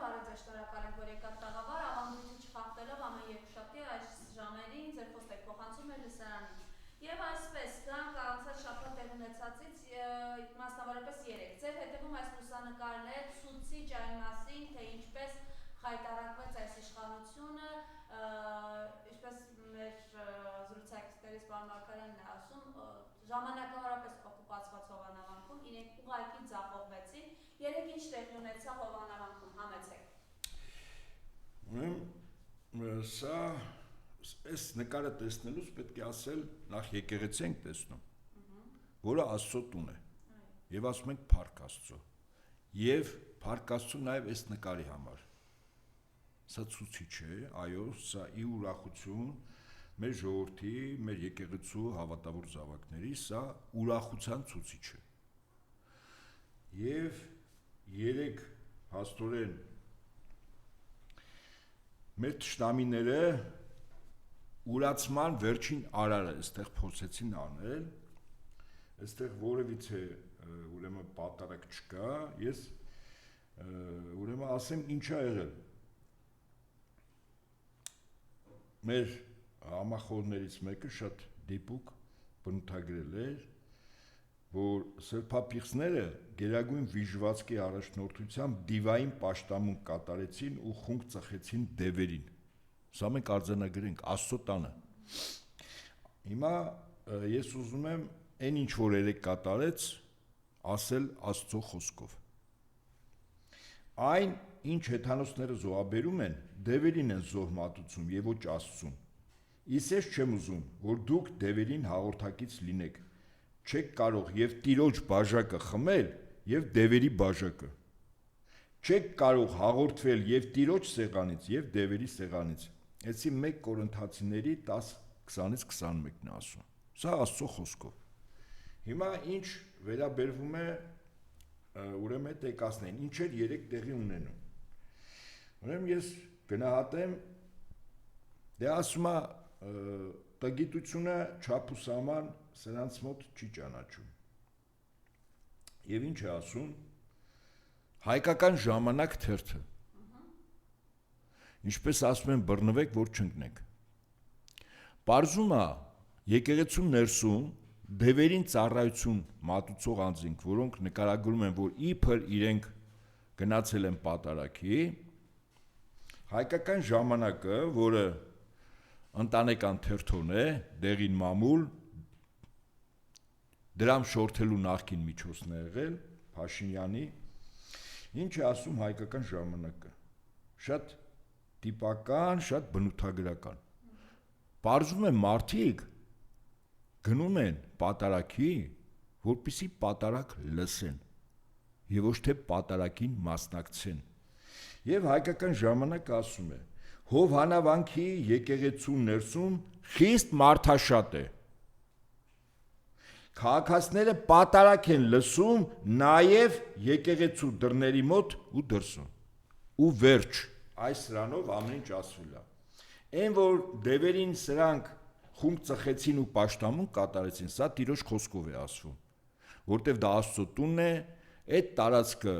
բարև ձեզ, շնորհակալ ենք, որ եկաք տաղավար, ավանդույթը չխախտելով ամեն երկուշաբթի այս ժամերին ձեր խոսք եք փոխանցում մեր լսարանին։ Եվ այսպես, գանք անցած շաբաթ տեղ ունեցածից, մասնավորապես 3, ձեր հետևում այս լուսանկարն է, ցուցիչ այն մասին, թե ինչպես խայտառակվեց այս իշխանությունը, ինչպես մեր զրուցակիցներից պարոն Մարգարյանն է ասում, ժամանակավորապես օկուպացված Հովանավանքում իրենք ուղղակի ձախողվեցին, երեք ինչ տեղի ունեցավ Հովանավանքում, համեցեք։ Սա այս նկարը տեսնելուց պետք է ասել նախ եկեղեցի ենք տեսնում, որը Աստծո տուն է, եւ ասում ենք փառք Աստծո, եւ փառք Աստծո նաեւ այս նկարի համար։ Սա ցուցիչ է, այո, սա ի ուրախություն մեր ժողովրդի, մեր եկեղեցու հավատավոր զավակների, սա ուրախության ցուցիչ է։ Եվ երեք հաստորեն մեր թշնամիները ուրացման վերջին արարը այստեղ փորձեցին անել, այստեղ որևիցե ուրեմն պատարակ չկա, ես ուրեմն ասեմ ինչ ա եղել։ Մեր համախոհներից մեկը շատ դիպուկ բնութագրել էր, որ սրբապիղծները գերագույն վիժվածքի առաջնորդությամբ դիվային պաշտամունք կատարեցին ու խունկ ծխեցին դևերին։ Սա մենք արձանագրենք Աստծո տանը։ Հիմա ես ուզում եմ այն ինչ որ երեք կատարեց, ասել Աստծո խոսքով։ Այն ինչ հեթանոսները զոհաբերում են, դևերին են զոհ մատուցում եւ ոչ Աստծուն։ Իսկ ես չեմ ուզում, որ դուք դևերին հաղորդակից լինեք։ Չեք կարող եւ Տիրոջ բաժակը խմել եւ դևերի բաժակը։ Չեք կարող հաղորդվել եւ Տիրոջ սեղանից եւ դևերի սեղանից։ Այսի 1 Կորինթացիների 10:20-ից 21-ն է ասում։ Սա Աստծո խոսքով։ Հիմա ինչ վերաբերվում է ուրեմն տեկասներին, ինչեր 3 տեղի ունենում։ Ուրեմն ես գնահատեմ, դե ասում է տգիտությունը չափ ու սահման սրանց մոտ չի ճանաչում։ Եվ ինչ է ասում Հայկական ժամանակ թերթը։ Ինչպես ասում են բռնվեք, որ չընկնեք։ Պարզում է եկեղեցու ներսում դևերին ծառայություն մատուցող անձինք, որոնք նկարագրում են, որ իբր իրենք գնացել են պատարակի, Հայկական ժամանակը, որը ընտանեկան թերթոն է, դեղին մամուլ, դրամ շորթելու նախկին միջոցն է եղել Փաշինյանի, ինչ է ասում Հայկական ժամանակը։ Շատ տիպական, շատ բնութագրական։ Պարզում է մարդիկ գնում են պատարակի, որպեսզի պատարակ լսեն եւ ոչ թե պատարակին մասնակցեն։ Եվ Հայկական ժամանակը ասում է. Հովանավանքի եկեղեցու ներսում խիստ մարդաշատ է։ Քաղաքացիները պատարակ են լսում նաեւ եկեղեցու դռների մոտ ու դրսում։ Ու վերջ, այս սրանով ամեն ինչ ասվել է։ Այն որ դևերին սրանք խունկ ծխեցին ու պաշտամունք կատարեցին, սա Տիրոջ խոսքով է ասվում, որտեվ դա Աստծո տունն է, այդ տարածքը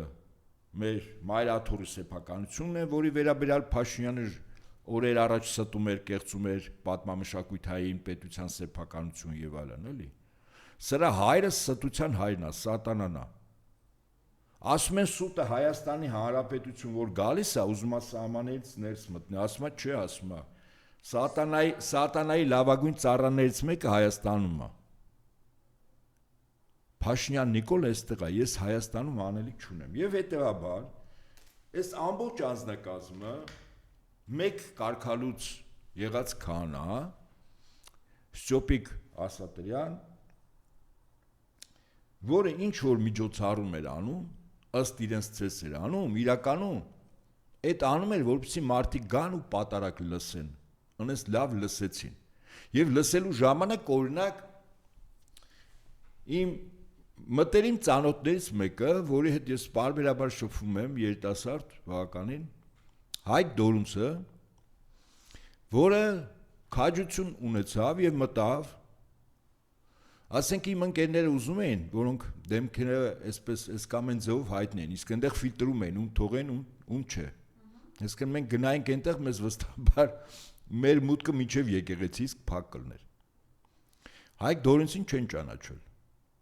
մեր մայրաթորի սեփականությունն է, որի վերաբերյալ Փաշինյանը օրեր առաջ ստում էր, կեղծում էր պատմամշակութային պետության սեփականություն եւ այլն, էլի։ Սրա հայրը ստության հայրն է, սատանան է։ Ասում են սուտը Հայաստանի Հանրապետություն, որ գալիս է, ուզում է սահմաններից ներս մտնի, ասում է, չէ, ասում է, սատանայի լավագույն ծառաներից մեկը Հայաստանում է։ Փաշինյան Նիկոլ այստեղ է, ես Հայաստանում անելիք չունեմ։ Եվ հետեւաբար, այս ամբողջ անձնակազմը մեկ կարգալուց եղած քահանա, Ստյոպիկ Ասատրյան, որը ինչ որ միջոցառում էր անում, ըստ իրենց ցես էր անում, իրականում այդ անում էր, որպեսզի մարդիկ գան ու պատարակ լսեն, անես լավ լսեցին։ Եվ լսելու ժամանակ օրինակ իմ մտերիմ ծանոթներից մեկը, որի հետ ես բարբերաբար շփվում եմ, երիտասարդ բավականին, Հայկ Դորունցը, որը քաջություն ունեցավ եւ մտավ, ասենք իմ ընկերները ուզում էին, որոնք դեմքերը այսպես այս կամ այն ձևով հայտնեն, իսկ այնտեղ ֆիլտրում էին, ում թողեն, ում չէ։ Այսինքն մենք գնայինք այնտեղ մեզ վստահաբար մեր մուտքը միջև եկեղեցի իսկ փակ կլներ։ Հայկ Դորինցին չեն ճանաչել,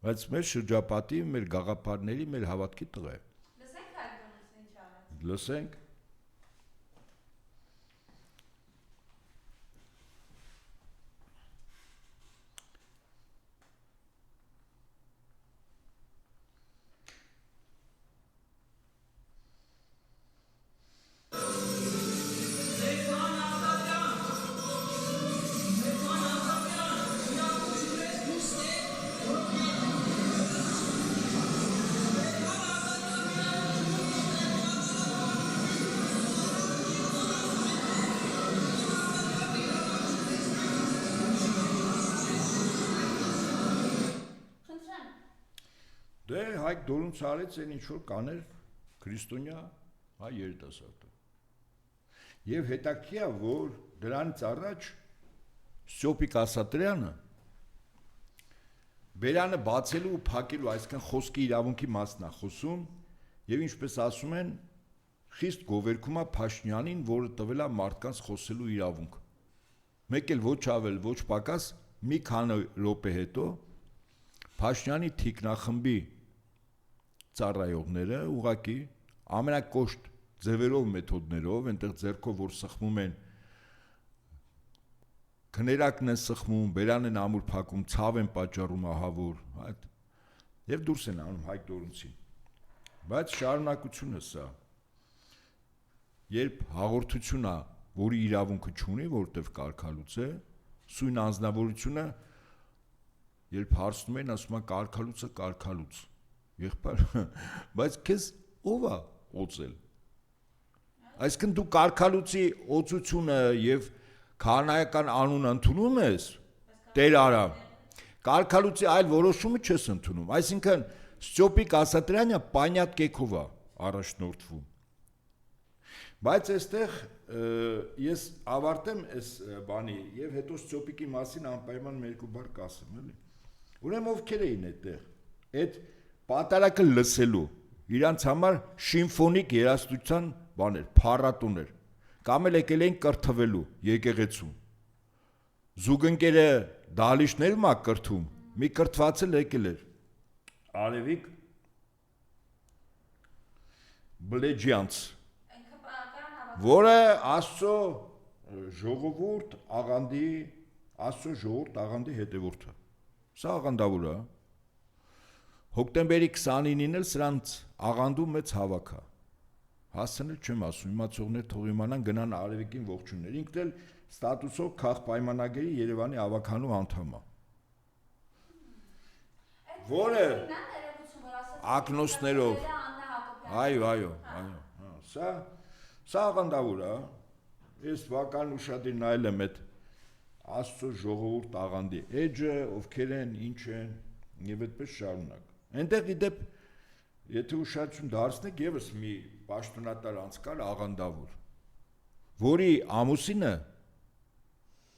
բայց մեր շրջապատի, մեր գաղափարների, մեր հավատքի տղա է։ Լսենք Հայկ Դորինցն ինչ արեց։ Լսենք։ Դե Հայկ Դորունց արեց այն ինչ որ կաներ քրիստոնյա հայ երիտասարդը։ Եվ հետաքրքիր է, որ դրանից առաջ Ստյոպիկ Ասատրյանը բերանը բացելու ու փակելու, այսինքն խոսքի իրավունքի մասն է խոսում, եւ ինչպես ասում են, խիստ գովերգում է Փաշինյանին, որը տվել է մարդկանց խոսելու իրավունք։ Մեկ էլ ոչ ավել, ոչ պակաս, մի քանի րոպե հետո Փաշինյանի թիկնախմբի ծառայողները ուղակի ամենակոշտ ձևերով մեթոդներով այնտեղ ձեռքով որ սխմում են քներակն են սխմում, բերան են ամուր փակում, ցավ են պատճառում ահավոր, այդ եւ դուրս են անում Հայկ Դորունցին։ Բայց շարունակությունը սա։ Երբ հաղորդությունա, որի իրավունքը չունի, որտեվ կարգալուց է, սույն անձնավորությունը երբ հարցնում են, ասում են կարգալուց։ Եղբայր, բայց քեզ ով է օծել։ Այսինքն դու կարգալուծի օծությունը եւ քահանայական անունը ընդունում ես, Տեր արա։ Կարգալուծի այլ որոշումը չես ընդունում։ Այսինքն Ստյոպիկ Ասատրյանը պանյատկեքով է առաջնորդվում։ Բայց այստեղ ես ավարտեմ այս բանի եւ հետո Ստյոպիկի մասին անպայման մի երկու բառ կասեմ, էլի։ Ուրեմն ովքեր էին այդտեղ։ Այդ պատարակը լսելու, իրանց համար սիմֆոնիկ երաժշտության բաներ, փառատոներ, կամ էլ եկել էին կրթվելու եկեղեցում։ Զուգընկերը դալիչներ մա կրթում, մի կրթված էլ եկել էր։ Արևիկ Բլեջյանց, որը Աստծո ժողովուրդ աղանդի հետևորդը։ Սա աղանդավոր է։ Հոկտեմբերի 29-ին էլ սրանց աղանդու մեծ հավաք է։ Հասցնել չեմ ասում, իմացողներ թող իմանան գնան Արևիկին ողջուններ։ Ինքն էլ ստատուսով քաղ պայմանագերի Երևանի ավականու անդամ է։ Որը ակնոցներով այո, սա աղանդավոր է։ Ես վական ուշադիր նայել եմ այդ Աստծո ժողովուրդ աղանդի էջը, ովքեր են, ինչ են, եւ այդպես շարունակ։ Այնտեղ իդեպ եթե ուշադրություն դարձնեք եւս մի պաշտոնատար անցկալ աղանդավոր, որի ամուսինը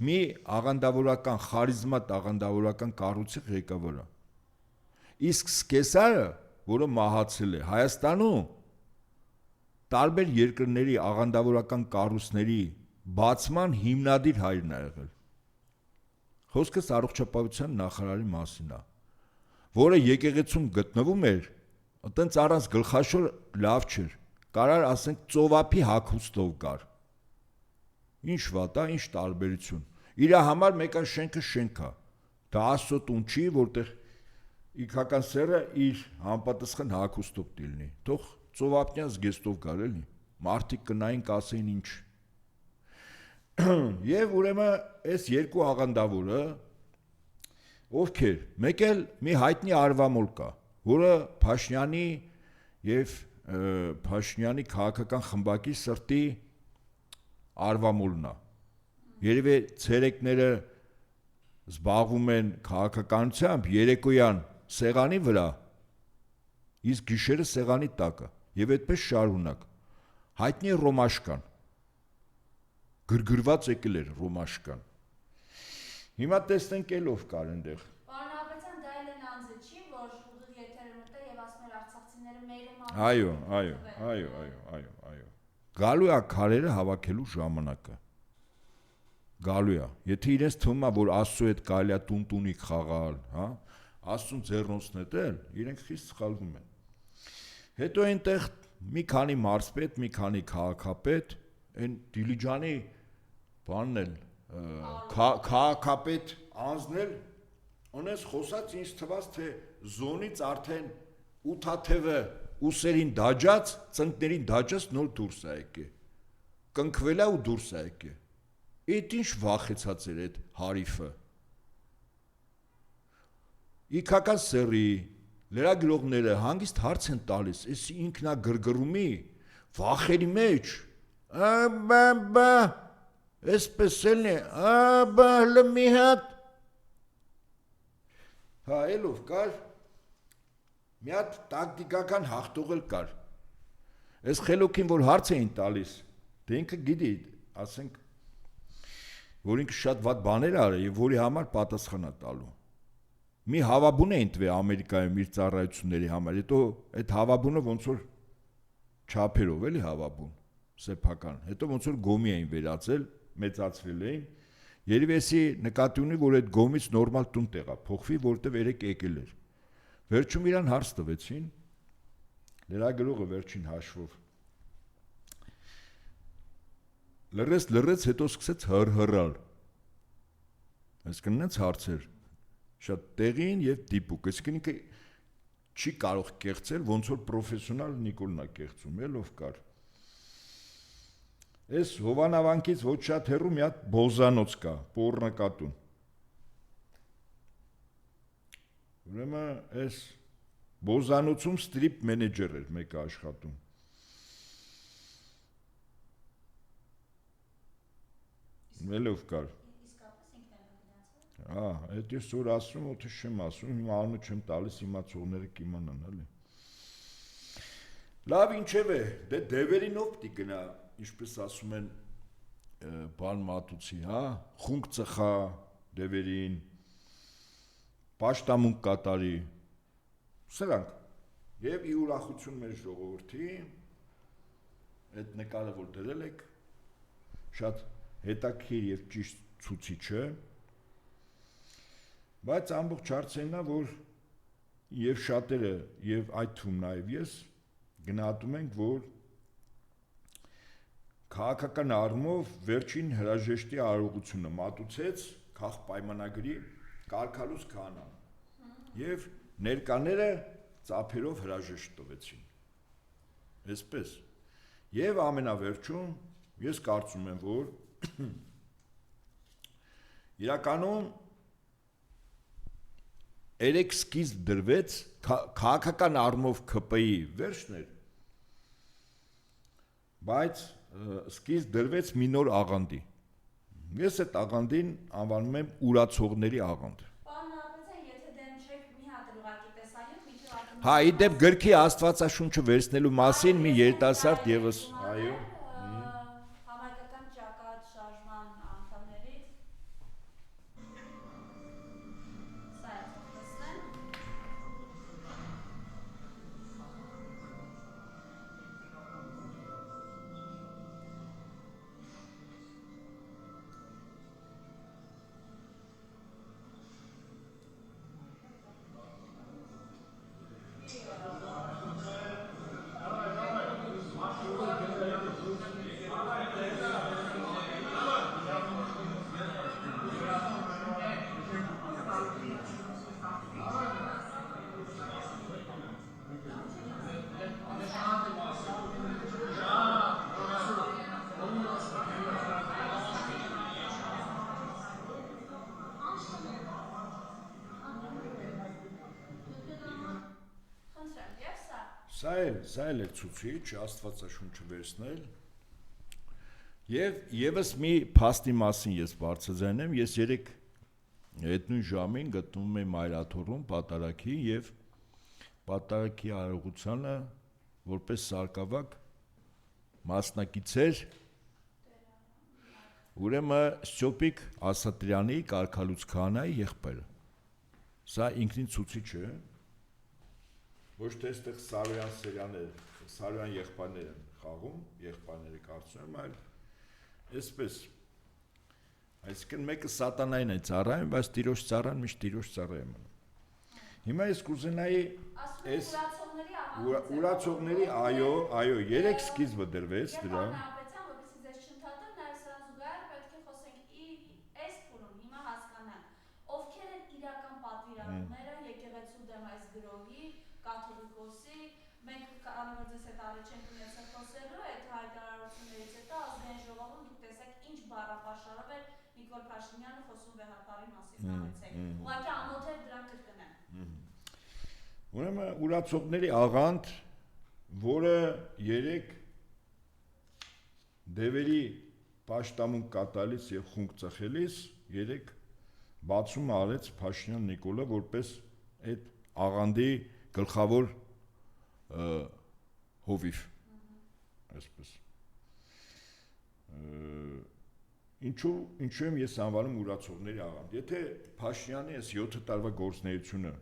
մի աղանդավորական խարիզմատ աղանդավորական կառույցի ղեկավար է։ Իսկ Սկեսարը, որը մահացել է, Հայաստանում տարբեր երկրների աղանդավորական կառույցների բացման հիմնադիր հայրն է եղել։ Խոսքս առողջապահության նախարարի մասին է, որը եկեղեցում գտնվում էր, այտենց առանց գլխաշոր լավ չէր, կարար ասենք ծովափի հագուստով գար։ Ինչ վատ է, ինչ տարբերություն։ Իր համար մեկան շենքը շենք է։ Դա Աստծո տուն չի, որտեղ իքական սերը իր համապատասխան հագուստով դիլնի։ Թող ծովափնյան զգեստով գար էլի։ Մարդիկ կնային կասեին ինչ։ Եվ ուրեմն այս երկու աղանդավորը ովքեր, մեկ էլ մի հայտնի արվամոլ կա, որը Փաշինյանի եւ Փաշինյանի քաղաքական խմբակի սրտի արվամոլն է։ Երևի ցերեկները զբաղվում են քաղաքականությամբ, երեկոյան սեղանի վրա, իսկ գիշերը սեղանի տակը, եւ այդպես շարունակ։ Հայտնի Ռոմաշկան գրգռված եկել էր Ռոմաշկան։ Հիմա տեսնենք ելով կար այնտեղ։ Պարոն Աբրեցյան, դա էլ են անձը չի, որ ուղիղ եթերը մտա եւ ասում էր արցախցիները մերը մա։ Այո։ Գալու է քարերը հավաքելու ժամանակը։ Գալու է։ Եթե իրենց թվում է, որ Աստծո հետ կարելի է տուն-տունիկ խաղալ, հա, Աստծուն ձեռնոցն էլ, իրենք խիստ սխալվում են։ Հետո այնտեղ մի քանի մարզպետ, մի քանի քաղաքապետ, այն Դիլիջանի բանն էլ քաղաքապետ անձնել, ունես խոսած ինձ թվաց, թե զոնից արդեն 8-աթևը ուսերին դաջած, ծնկներին դաջած նոր դուրս է եկե։ Կնքվել է ու դուրս է եկե։ Այդ ինչ վախեցած էր այդ հարիֆը։ Իքական սերի լրագրողները հանգիստ հարց են տալիս, էս ինքնա գրգռումի, վախերի մեջ, բա, էսպես էլ է, բա, լմի հատ։ Հա, էլով կար, մի հատ տակտիկական հաղթող էլ կար։ Այս խելոքին, որ հարց էին տալիս, դե ինքը գիտի, ասենք, որ ինքը շատ վատ բաներ արել եւ որի համար պատասխան է տալու։ Մի հավաբուն էին տվել Ամերիկայում իր ծառայությունների համար, հետո այդ հավաբունը ոնց որ չափերով էլի հավաբուն, սեփական։ Հետո ոնց որ գոմի էին վերածել, մեծացվել էին։ Երևի էսի նկատի ունի, որ այդ գոմից նորմալ տուն տեղա փոխվի, որտեվ երեք եկել էր։ Վերջում իրան հարց տվեցին, լրագրողը վերջին հաշվով լրեց, հետո սկսեց հրհրալ։ Այսինքն հարցեր շատ տեղին եւ դիպուկ, այսինքն ինքը չի կարող կեղծել, ոնց որ պրոֆեսիոնալ Նիկոլն է կեղծում, ով կար։ Այս Հովանավանքից ոչ շատ հեռու մի հատ բոզանոց կա, Պոռնակատուն։ Ուրեմն այս բոզանոցում ստրիպ մենեջեր էր մեկը աշխատում։ Մելով կար։ Իսկապես ինքն է գնացել։ Այդ ես որ ասում, ոթե չեմ ասում, հիմա անունը չեմ տալիս, իմացողները կիմանան, էլի։ Լավ, ինչև է, դե դևերին ով պիտի գնա, ինչպես ասում են, բան մատուցի, հա, խունկ ծխա դևերին, պաշտամունք կատարի, սրանք։ Եվ ի ուրախություն մեր ժողովրդի, այդ նկարը որ դրել եք, շատ հետաքրքիր եւ ճիշտ ցուցիչ է, բայց ամբողջ հարցն է, որ եւ շատերը եւ այդ թվում նաեւ ես գնահատում ենք, որ քաղաքական առումով վերջին հրաժեշտի արարողությունը մատուցեց քաղ պայմանագրի կարգալուց քահանան եւ ներկաները ծափերով հրաժեշտ տվեցին։ Այսպես եւ ամենավերջում ես կարծում եմ, որ իրականում երեք սկիզբ դրվեց քաղաքական առումով ԿՊ-ի վերջն էր, բայց սկիզբ դրվեց մի նոր աղանդի։ Ես այդ աղանդին անվանում եմ ուրացողների աղանդ։ Պարոն Աբրազյան, եթե դեմ չեք, մի հատ ուղղակի տեսանյութ, միջև ակնհայտ։ Հա, իդեպ գրքի Աստվածաշունչը վերցնելու մասին մի երիտասարդ եւս, այո, Համայնքական ճակատ շարժման անդամներից սա է տեսնեմ։ Սա էլ է ցուցիչ, Աստվածաշունչը վերցնել։ Եվ եւս մի փաստի մասին ես բարձրացնեմ, ես երեք այդ նույն ժամին գտնվում եմ Մայրաթոռում Պատարագի եւ Պատարագի արարողությանը որպես սարկավակ մասնակից էր ուրեմն Ստյոպիկ Ասատրյանի Կարգալուց քահանայի եղբայրը։ Սա ինքնին ցուցիչ է, ոչ թե այստեղ Սարոյան Սերյանն է Սարյան եղբայրներ են խաղում, եղբայրները կարծում եմ, այլ այսպես այսինքն մեկը սատանային է ծառայում, բայց Տիրոջ ծառան միշտ Տիրոջ ծառա է մնում։ Հիմա ես կուզենայի այս ուրացողների այո, 3 սկիզբը դրվեց դրա։ Նիկոլ Փաշինյանը խոսում վեհապարի մասին հարցեք։ Ուղղակի ամոթ էր դրանք կրկնեն։ Ուրեմն ուրացողների աղանդ, որը 3 դևերի պաշտամունք կատարելիս եւ խունկ ծխելիս 3 բացում արեց Փաշինյան Նիկոլը որպես այդ աղանդի գլխավոր հովիվ։ Այսպես։ Ինչու եմ ես անվանում ուրացողների աղանդ։ Եթե Փաշինյանի այս 7 տարվա գործունեությունը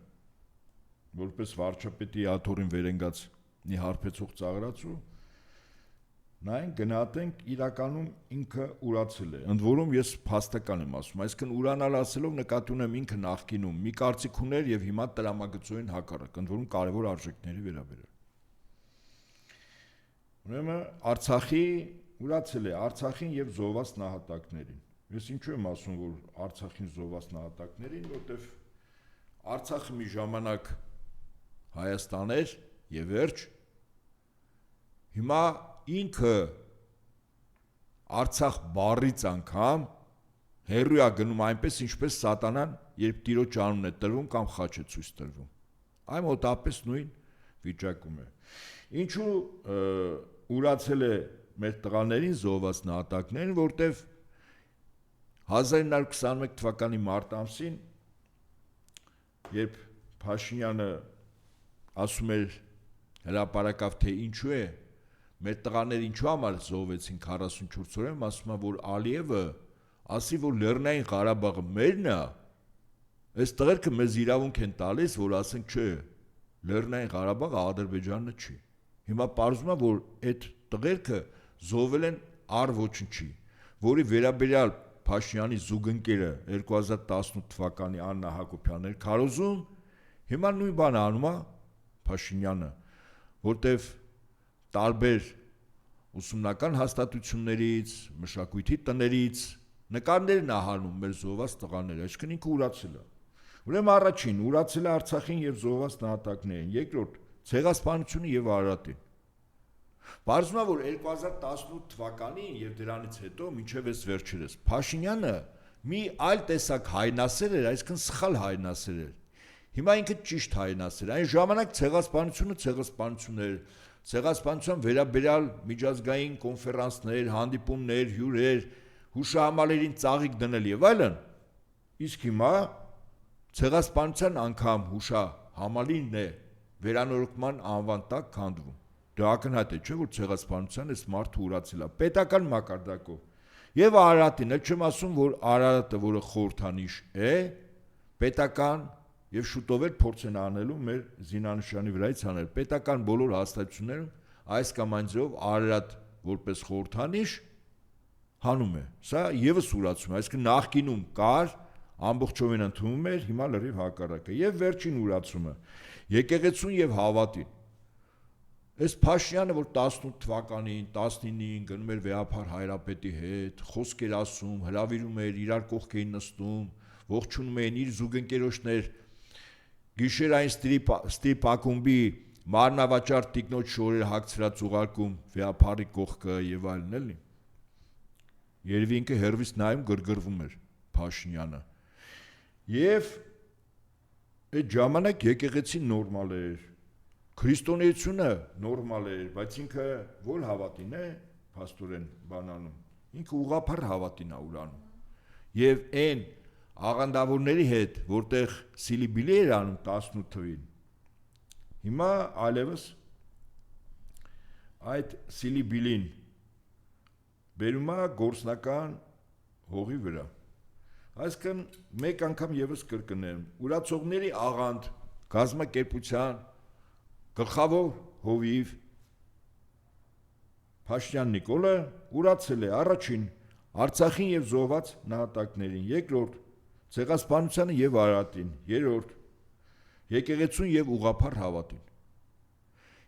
որպես վարչապետի աթոռին վերընկած մի հարբեցող ծաղրացու նայենք գնահատենք իրականում ինքը ուրացել է։ Ընդ որում ես փաստական եմ ասում, այսինքն ուրանալ ասելով նկատի ունեմ ինքը նախկինում մի կարծիք ուներ եւ հիմա տրամագծային հակառակ, ընդ որում կարևոր արժեքների վերաբերյալ։ Ուրեմն Արցախի ուրացել է Արցախին եւ զոհված նահատակներին։ Ես ինչու եմ ասում, որ Արցախին զոհված նահատակներին, որտեվ Արցախը մի ժամանակ Հայաստան էր եւ վերջ։ Հիմա ինքը Արցախ բառից անգամ հերույա գնում այնպես ինչպես սատանան, երբ Տիրոջ անունն է տրվում կամ խաչ է ցույց տրվում։ Այ մոտապես նույն վիճակում է։ Ինչու ուրացել է մեր տղաներին զոհված նահատակներին, որտեվ 1921 թվականի մարտ ամսին, երբ Փաշինյանը ասում էր հրապարակավ, թե ինչու է մեր տղաները ինչու համար զոհվեցին 44 օրում, ասում է, որ Ալիևը ասի, որ Լեռնային Ղարաբաղը մերն է, այս տղերքը մեզ իրավունք են տալիս, որ ասենք չէ, Լեռնային Ղարաբաղը Ադրբեջանը չի։ Հիմա պարզվում է, որ այդ տղերքը զոհվել են առ ոչնչի, որի վերաբերյալ Փաշինյանի զուգընկերը 2018 թվականի Աննա Հակոբյանն էր քարոզում, հիմա նույն բանը անում է Փաշինյանը, որտեվ տարբեր ուսումնական հաստատություններից, մշակույթի տներից նկարներ են ահանում մեր զոհված տղաները, այսինքն ինքը ուրացել է։ Ուրեմն առաջին ուրացել է Արցախին եւ զոհված նահատակներին, երկրորդ ցեղասպանությունը եւ Արարատին։ Պարզվում է, որ 2018 թվականին եւ դրանից հետո մինչեւ այս վերջերս Փաշինյանը մի այլ տեսակ հայնասեր էր, այսինքն սխալ հայնասեր էր։ Հիմա ինքը ճիշտ հայնասեր, այն ժամանակ ցեղասպանություն էր, ցեղասպանության վերաբերյալ միջազգային կոնֆերանսներ, հանդիպումներ, հյուրեր, հուշահամալիրին ծաղիկ դնել եւ այլն։ Իսկ հիմա ցեղասպանության անգամ հուշահամալիրն է վերանորոգման անվան տակ քանդվում։ Դա ակնհայտ է, չէ՞ որ ցեղասպանության այս մարդը ուրացել է պետական մակարդակով։ Եվ Արարատին, չեմ ասում, որ Արարատը, որը խորհրդանիշ է, պետական եւ շուտով էլ փորձ են անելու մեր զինանշանի վրայից անել պետական բոլոր հաստատություններում այս կամ այն ձեւով Արարատ որպես խորհրդանիշ հանում է։ Սա եւս ուրացում է, այսինքն նախկինում կար, ամբողջովին ընդունում էր, հիմա լրիվ հակառակը։ Եվ վերջին ուրացումը եկեղեցուն եւ հավատին։ Այս Փաշինյանը, որ 18 թվականին, 19-ին գնում էր վեհապար Հայրապետի հետ, խոսք էր ասում, հրավիրում էր, իրար կողք էին նստում, ողջունում էին իր զուգընկերոջներ, գիշերային ստիպ ակումբի մարմնավաճառ տիկնոջ շորեր հագցրած ուղարկում վեհապարի կողքը եւ այլն էլի։ Երևի ինքը հերվից նայում գրգռվում էր Փաշինյանը։ Եվ այդ ժամանակ եկեղեցին նորմալ էր, քրիստոնեությունը նորմալ էր, բայց ինքը որ հավատին է, փաստորեն բանանում, ինքը ուղղափառ հավատին է ուրանում։ Եվ այն աղանդավորների հետ, որտեղ սիլիբիլի էր անում 18 թվին, հիմա այլևս այդ սիլիբիլին բերում է գործնական հողի վրա։ Այսինքն մեկ անգամ եւս կրկնեմ, ուրացողների աղանդ կազմակերպության գլխավոր հովիվ Փաշինյան Նիկոլը ուրացել է առաջին Արցախին եւ զոհված նահատակներին, երկրորդ ցեղասպանությանը եւ Արարատին, երրորդ եկեղեցուն եւ ուղղափառ հավատին։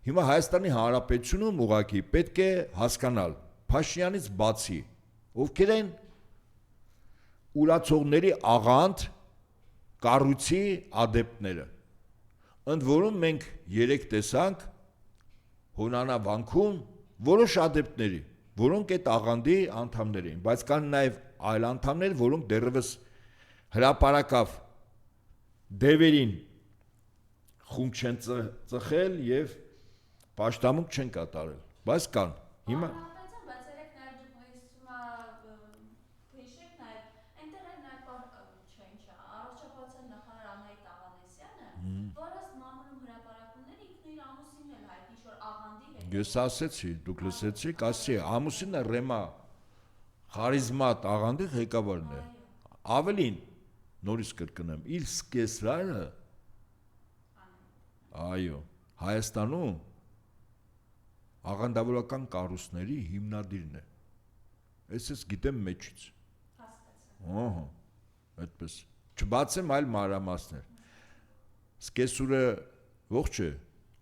Հիմա Հայաստանի Հանրապետությունում ուղղակի պետք է հասկանալ Փաշինյանից բացի ովքեր են ուրացողների աղանդ կառույցի ադեպտները։ Ընդ որում մենք երեք տեսանք Հոնանավանքում որոշ ադեպտների, որոնք այդ աղանդի անդամներ էին, բայց կան նաև այլ անդամներ, որոնք դեռևս հրապարակավ դևերին խումբ չեն ծխել եւ պաշտամունք չեն կատարել, բայց կան։ Հիմա բայց երեք նաև հիշեք նաև այնտեղ էլ նաև առողջապահության նախարար Անահիտ Աղանեսյանը, որը մամուլում հրապարակումներ ինքն իր ամուսինն էլ հայտնի ինչ-որ աղանդի հետ։ Ես ասեցի, դուք լսեցիք, ասի ամուսինը Ռեմա խարիզմատ աղանդի ղեկավարն է։ Ավելին նորից կրկնեմ, իր սկեսրարը այո, Հայաստանում աղանդավորական կառույցների հիմնադիրն է։ Ես գիտեմ մեջից։ Ահա, այդպես։ Չբացեմ այլ մանրամասներ։ Սկեսուրը ողջ է,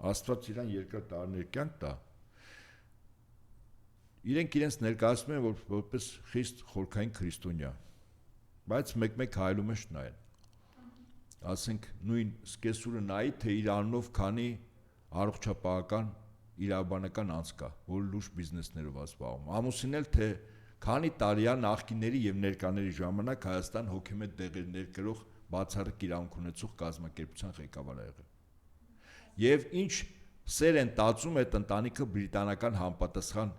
Աստված իրան երկար տարիներ կյանք տա։ Իրենք իրենց ներկայացնում են որպես խիստ խորքային քրիստոնյա, բայց մեկ-մեկ հայլում է շնայեն։ Ասենք նույն սկեսուրը նայի, թե իր անունով քանի առողջապահական իրավաբանական անձ կա, որ լուրջ բիզնեսներով զբաղվում։ Ամուսինն էլ թե քանի տարիա նախկինների եւ ներկաների ժամանակ Հայաստան հոգեմետ դեղեր ներկրող բացառիկ իրավունք ունեցող կազմակերպության ղեկավար եղել։ Եվ ինչ սեր են տածում այդ ընտանիքը բրիտանական համապատասխան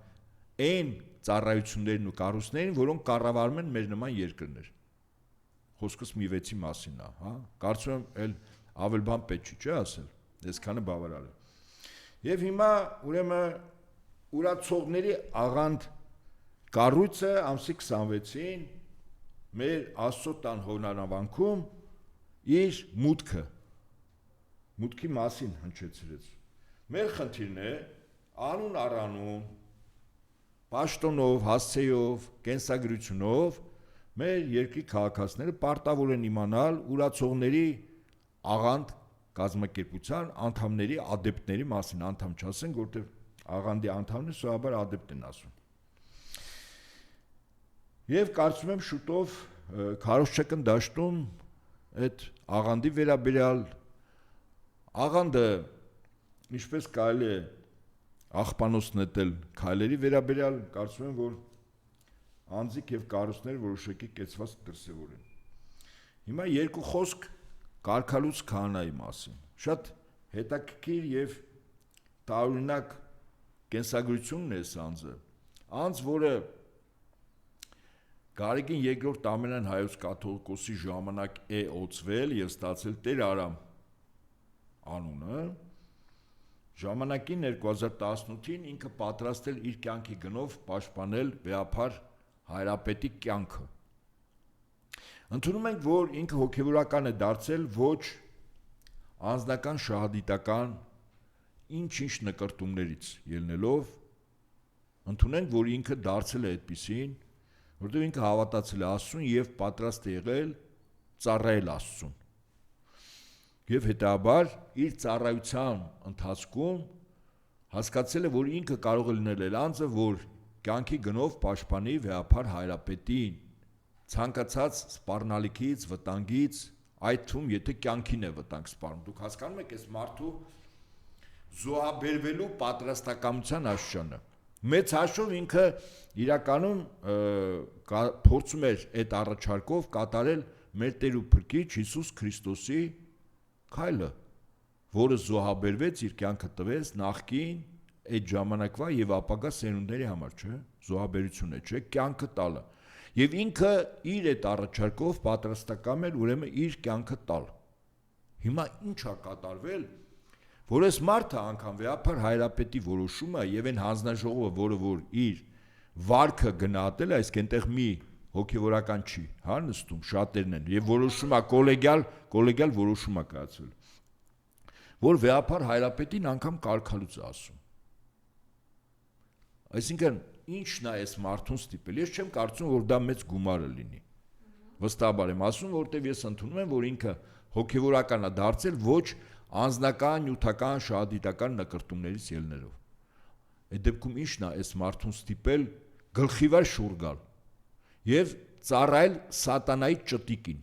այն ծառայություններին ու կառույցներին, որոնք կառավարում են մեր նման երկրներ։ Խոսքս մի վեցի մասին է, հա։ Կարծում եմ էլ ավել բան պետք չի ասել, այսքանը բավարար է։ Եվ հիմա ուրեմն ուրացողների աղանդ կառույցը ամսի 26-ին մեր Աստծո տան Հոնանավանքում իր մուտքի մասին հնչեցրեց։ Մեր խնդիրն է անուն առանուն, պաշտոնով, հասցեով, կենսագրությունով մեր երկրի քաղաքացիները պարտավոր են իմանալ ուրացողների աղանդ կազմակերպության անդամների, ադեպտների մասին, անդամ չասենք, որտեղ աղանդի անդամները սովորաբար ադեպտ են ասում։ Եվ կարծում եմ շուտով քարոզչական դաշտում այդ աղանդի վերաբերյալ աղանդը ինչպես կարելի է աղբանոց նետել քայլերի վերաբերյալ, կարծում եմ, որ անձիկ եւ կառույցներ որոշակի կեցված դրսևորեն։ Հիմա երկու խոսք Կարգալուց քահանայի մասին։ Շատ հետաքրքիր եւ տարօրինակ կենսագրությունն է անձը։ Անձ, որը Գարեգին II Ամենայն հայոց կաթողիկոսի ժամանակ է օծվել եւ ստացել Տեր Արամ անունը, ժամանակին 2018-ին ինքը պատրաստել իր կյանքի գնով պաշտպանել վեհափառ հայրապետի կյանքը։ Ընդունում ենք, որ ինքը հոգևորական է դարձել ոչ անձնական շահադիտական ինչ-ինչ նկրտումներից ելնելով, ընդունենք, որ ինքը դարձել է այդպիսին, որտեղ ինքը հավատացել է Աստծուն եւ պատրաստ է եղել ծառայել Աստծուն։ Եվ հետաբար իր ծառայության ընթացքում հասկացել է, որ ինքը կարող է լինել էլ անձը, որ կյանքի գնով պաշտպանի վեհափառ հայրապետին ցանկացած սպառնալիքից, վտանգից, այդ թվում եթե կյանքին է վտանգ սպառնում։ Դուք հասկանում եք այս մարդու զոհաբերվելու պատրաստակամության աշխանը։ Մեծ հաշվով ինքը իրականում փորձում էր այդ առաջարկով կատարել մեր Տեր ու Փրկիչ Հիսուս Քրիստոսի քայլը, որը զոհաբերվեց, իր կյանքը տվեց նախկին այդ ժամանակվա եւ ապագա սերունդների համար, չէ՞, զոհաբերություն է, չէ՞, կյանքը տալը։ Եվ ինքը իր այդ առաջարկով պատրաստակամ էր ուրեմն իր կյանքը տալ։ Հիմա ինչ է կատարվել, որ այս մարդը անգամ վեհափառ հայրապետի որոշումը եւ այն հանձնաժողովը, որը որ իր վարքը գնահատել է, այսինքն այնտեղ մի հոգեվորական չի, հա, նստում, շատերն են եւ որոշում է կոլեգիալ որոշում է կայացվել, որ վեհափառ հայրապետին անգամ կարգալուց է ասում։ Այսինքն ինչն է այս մարդուն ստիպել։ Ես չեմ կարծում, որ դա մեծ գումարը լինի։ Վստահաբար եմ ասում, որտեղ ես ընդունում եմ, որ ինքը հոգևորական է դարձել ոչ անձնական, նյութական, շահադիտական նկրտումներից ելնելով։ Այդ դեպքում ինչն է այս մարդուն ստիպել գլխիվար շուռ գալ եւ ծառայել սատանայի ճտիկին։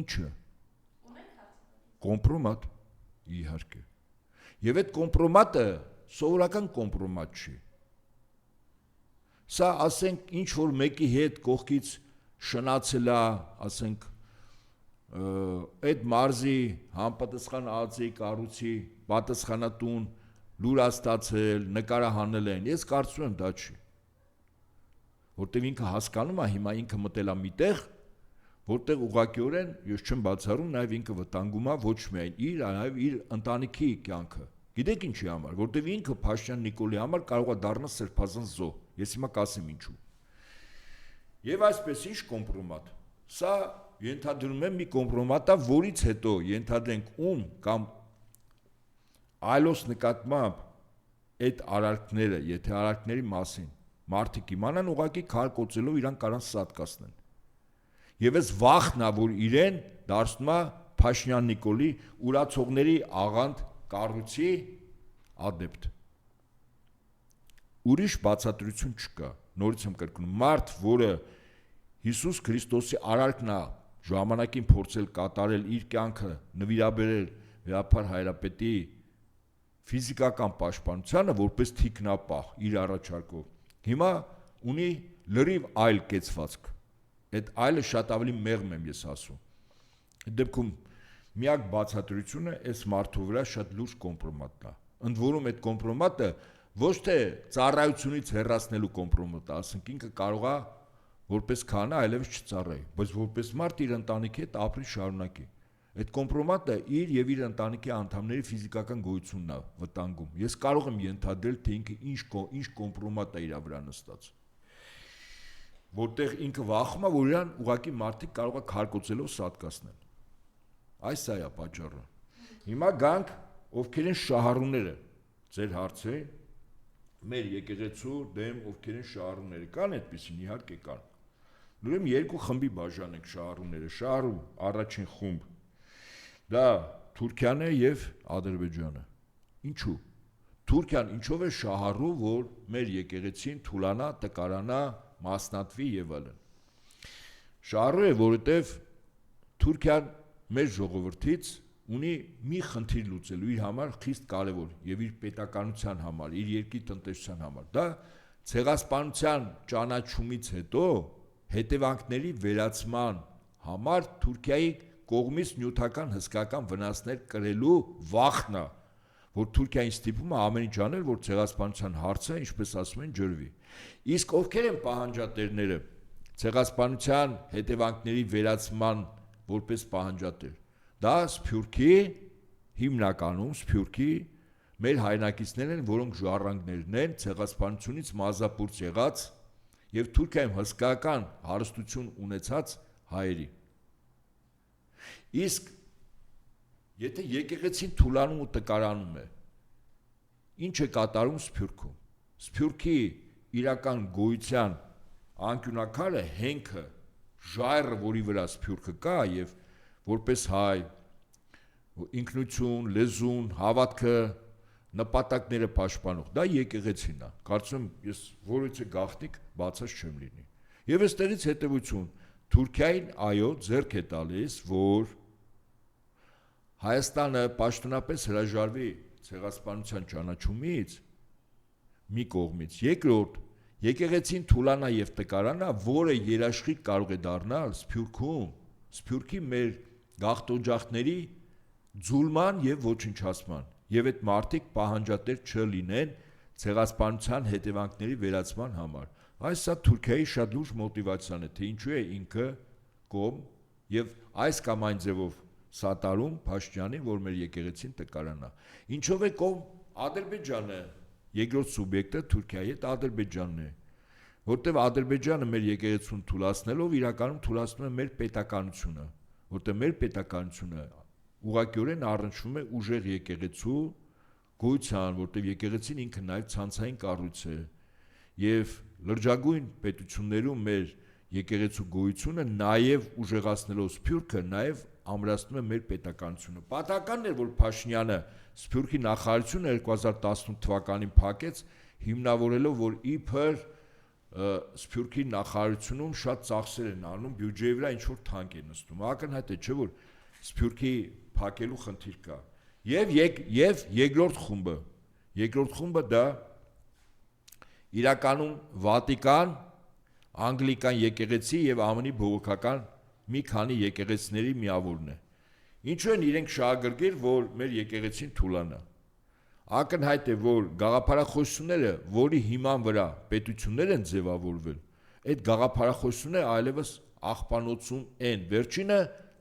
Ինչը։ Կոմպրոմատ, իհարկե։ Եվ այդ կոմպրոմատը սովորական կոմպրոմատ չի։ Սա ասենք ինչ որ մեկի հետ կողքից շնացել է, ասենք այդ մարզի համապատասխան ԱԾ-ի կառույցի պատասխանատուն լուր ստացել, նկարահանել են։ Ես կարծում եմ դա չի։ Որտեւ ինքը հասկանում է հիմա ինքը մտել է միտեղ, որտեղ ուղղակիորեն ես չեմ բացառում, նաև ինքը վտանգում է ոչ միայն իր, այլև իր ընտանիքի կյանքը։ Գիտեք ինչի համար, որտեվ ինքը Փաշինյան Նիկոլի համար կարող է դառնալ սրբազան զոհ։ Ես հիմա կասեմ ինչու։ Եվ այսպես ինչ կոմպրոմատ։ Սա ենթադրում եմ մի կոմպրոմատ է, որից հետո ենթադրենք ում կամ այլոց նկատմամբ այդ արարքները, եթե արարքների մասին մարդիկ իմանան, ուղղակի քարկոծելով իրան կարան սատկացնեն։ Եվ այս վախն է, որ իրեն դարձնում է Փաշինյան Նիկոլի ուրացողների աղանդ կառույցի ադեպտ։ Ուրիշ բացատրություն չկա։ Նորից եմ կրկնում, մարդ, որը Հիսուս Քրիստոսի արարքն է ժամանակին փորձել կատարել իր կյանքը նվիրաբերել Վեհափար Հայրապետի ֆիզիկական պաշտպանությանը որպես թիկնապահ իր առաջարկով, հիմա ունի լրիվ այլ կեցվածք։ Այդ այլը շատ ավելի մեղմ եմ ես ասում։ Այդ դեպքում միակ բացատրությունը այս մարդու վրա շատ լուրջ կոմպրոմատն է։ Ընդ որում այդ կոմպրոմատը ոչ թե ծառայությունից հեռացնելու կոմպրոմատ է, ասենք ինքը կարող է որպես քահանա այլևս չծառայի, բայց որպես մարդ իր ընտանիքի հետ ապրի շարունակի։ Այդ կոմպրոմատը իր եւ իր ընտանիքի անդամների ֆիզիկական գոյությունն է վտանգում։ Ես կարող եմ ենթադրել, թե ինքը ինչ կոմպրոմատ է իր վրա նստած։ Որտեղ ինքը վախում է, որ իրան ուղակի մարդիկ կարող է քարկոծելով սատկացնել։ Այս է պատճառը։ Հիմա գանք ովքեր են շահառուները։ Ձեր հարցը մեր եկեղեցու դեմ ովքեր են շահառուները։ Կան այդպիսին, իհարկե կան։ Ուրեմն երկու խմբի բաժանենք շահառուները։ Շահառու առաջին խումբ դա Թուրքիան է եւ Ադրբեջանը։ Ինչու։ Թուրքիան ինչով է շահառու, որ մեր եկեղեցին թուլանա, տկարանա, մասնատվի եւ այլն։ Շահառու է, որովհետեւ Թուրքիան մեր ժողովրդից ունի մի խնդիր լուծելու իր համար խիստ կարևոր եւ իր պետականության համար, իր երկրի տնտեսության համար։ Դա ցեղասպանության ճանաչումից հետո հետևանքների վերացման համար Թուրքիայի կողմից նյութական հսկական վնասներ կրելու վախն է, որ Թուրքիային ստիպում է ամեն ինչ անել, որ ցեղասպանության հարցը, ինչպես ասում են, ջրվի։ Իսկ ովքեր են պահանջատերները ցեղասպանության հետևանքների վերացման որպես պահանջատեր։ Դա Սփյուռքի հիմնականում Սփյուռքի մեր հայրենակիցներն են, որոնք ժառանգներն են ցեղասպանությունից մազապուրց եղած եւ Թուրքիայում հսկական հարստություն ունեցած հայերի։ Իսկ եթե եկեղեցին թուլանում ու տկարանում է, ինչ է կատարում Սփյուռքում։ Սփյուռքի իրական գոյության անկյունակարը հենքը, ժայռը, որի վրա Սփյուռքը կա եւ որպես հայ ինքնություն, լեզուն, հավատքը, նպատակները պաշտպանող, դա եկեղեցին է։ Կարծում ես որևէ գաղտնիք բացած չեմ լինի։ Եվ այստեղից հետևություն Թուրքիային այո ձեռք է տալիս, որ Հայաստանը պաշտոնապես հրաժարվի ցեղասպանության ճանաչումից մի կողմից, երկրորդ եկեղեցին թուլանա եւ տկարանա, որը երաշխիք կարող է դառնալ Սփյուռքում, Սփյուռքի մեր գաղթօջախների ձուլման եւ ոչնչացման, եւ այդ մարդիկ պահանջատեր չլինեն ցեղասպանության հետևանքների վերացման համար։ Այս սա Թուրքիայի շատ լուրջ մոտիվացիան է, թե ինչու է ինքը կողմ եւ այս կամ այն ձևով սատարում Փաշինյանին, որ մեր եկեղեցին տկարանա։ Ինչով է կողմ Ադրբեջանը, երկրորդ սուբյեկտը Թուրքիայի հետ Ադրբեջանն է, որտեղ Ադրբեջանը մեր եկեղեցուն թուլացնելով իրականում թուլացնում է մեր պետականությունը, որտեղ մեր պետականությունը ուղղակիորեն առնչվում է ուժեղ եկեղեցու գոյության, որտեղ եկեղեցին ինքը նաև ցանցային կառույց է, եւ լրջագույն պետություններում մեր եկեղեցու գոյությունը նաև ուժեղացնելով Սփյուռքը նաև ամրացնում է մեր պետականությունը։ Պատահականն էր, որ Փաշինյանը Սփյուռքի նախարարությունը 2018 թվականին փակեց, հիմնավորելով, որ իբր Սփյուռքի նախարարությունում շատ ծախսեր են անում, բյուջեի վրա ինչ որ թանկ է նստում։ Ակնհայտ է, չէ՞ որ Սփյուռքի փակելու խնդիր կա։ Եվ երկրորդ խումբը դա իրականում Վատիկան, Անգլիկան եկեղեցի եւ ԱՄՆ-ի բողոքական մի քանի եկեղեցիների միավորն է։ Ինչու են իրենք շահագրգիռ, որ մեր եկեղեցին թուլանա։ Ակնհայտ է, որ գաղափարախոսությունները, որի հիման վրա պետություններ են ձևավորվել, այդ գաղափարախոսությունները այլևս աղբանոցում են։ Վերջինը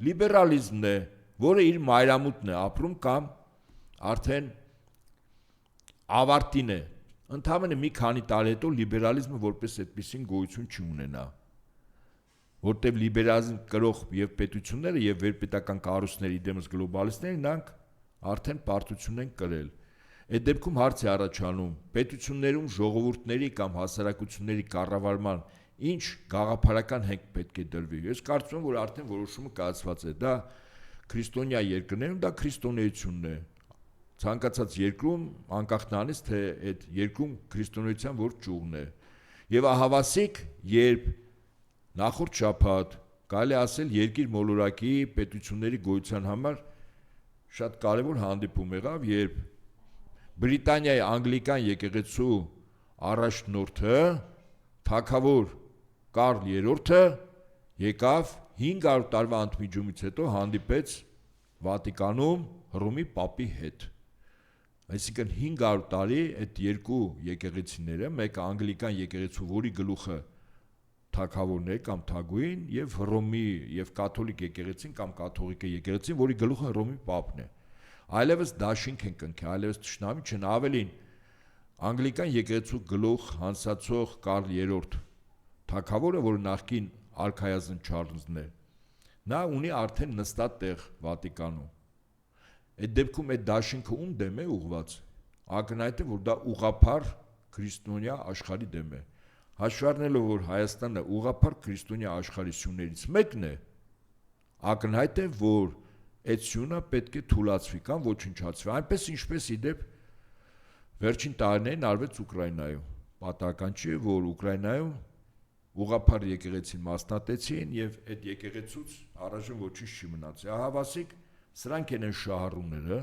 լիբերալիզմն է, որը իր մայրամուտն է ապրում կամ արդեն ավարտին է։ Ընդամենը մի քանի տարի հետո լիբերալիզմը որպես այդպեսին գոյություն չունենա, որտեղ լիբերալիզմ կրող եւ պետությունները եւ վերպետական կառույցների դեմս գլոբալիստները նրանք արդեն պարտություն են կրել։ Այդ դեպքում հարց է առաջանում. պետություններում ժողովուրդների կամ հասարակությունների կառավարման ինչ գաղափարական հենք պետք է դրվի։ Ես կարծում եմ, որ արդեն որոշումը կայացված է։ Դա քրիստոնյա երկրներում դա քրիստոնեությունն է։ Ցանկացած երկրում անկախ նրանից, թե այդ երկրում քրիստոնեության որ ճյուղն է։ Եվ ահավասիկ, երբ նախորդ շաբաթ կարելի ասել երկիր մոլորակի պետությունների գոյության համար շատ կարևոր հանդիպում եղավ, երբ Բրիտանիայի անգլիկան եկեղեցու առաջնորդը թագավոր Կարլ III եկավ 500 տարվա ընդմիջումից հետո հանդիպեց Վատիկանում Հռոմի Պապի հետ։ Այսինքն 500 տարի այդ երկու եկեղեցիները, մեկը անգլիկան եկեղեցու, որի գլուխը թագավորն է կամ թագուհին, եւ Հռոմի եւ կաթոլիկ եկեղեցին կամ կաթողիկե եկեղեցին, որի գլուխը Հռոմի Պապն է։ Այլևս դաշինք են կնքել, այլևս ճշնամի չեն, ավելին անգլիկան եկեղեցու գլուխ հանցացող Կարլ III թագավորը, որ նախկին արքայազն Չարլզն է, նա ունի արդեն նստած տեղ Վատիկանում։ Այդ դեպքում այդ դաշինքը ում դեմ է ուղված։ Ակնհայտ է, որ դա ուղղափառ քրիստոնյա աշխարհի դեմ է։ Հաշվի առնելով, որ Հայաստանը ուղղափառ քրիստոնյա աշխարհի սյուներից մեկն է, ակնհայտ է, որ այդ սյունը պետք է թուլացվի կամ ոչնչացվի, այնպես ինչպես իդեպ վերջին տարիներին արվեց Ուկրաինայում։ Պատահական չի, որ Ուկրաինայում ուղղափառ եկեղեցին մասնատեցին եւ այդ եկեղեցուց առայժմ ոչինչ չի մնացել։ Ահավասիկ սրանք են շահառուները,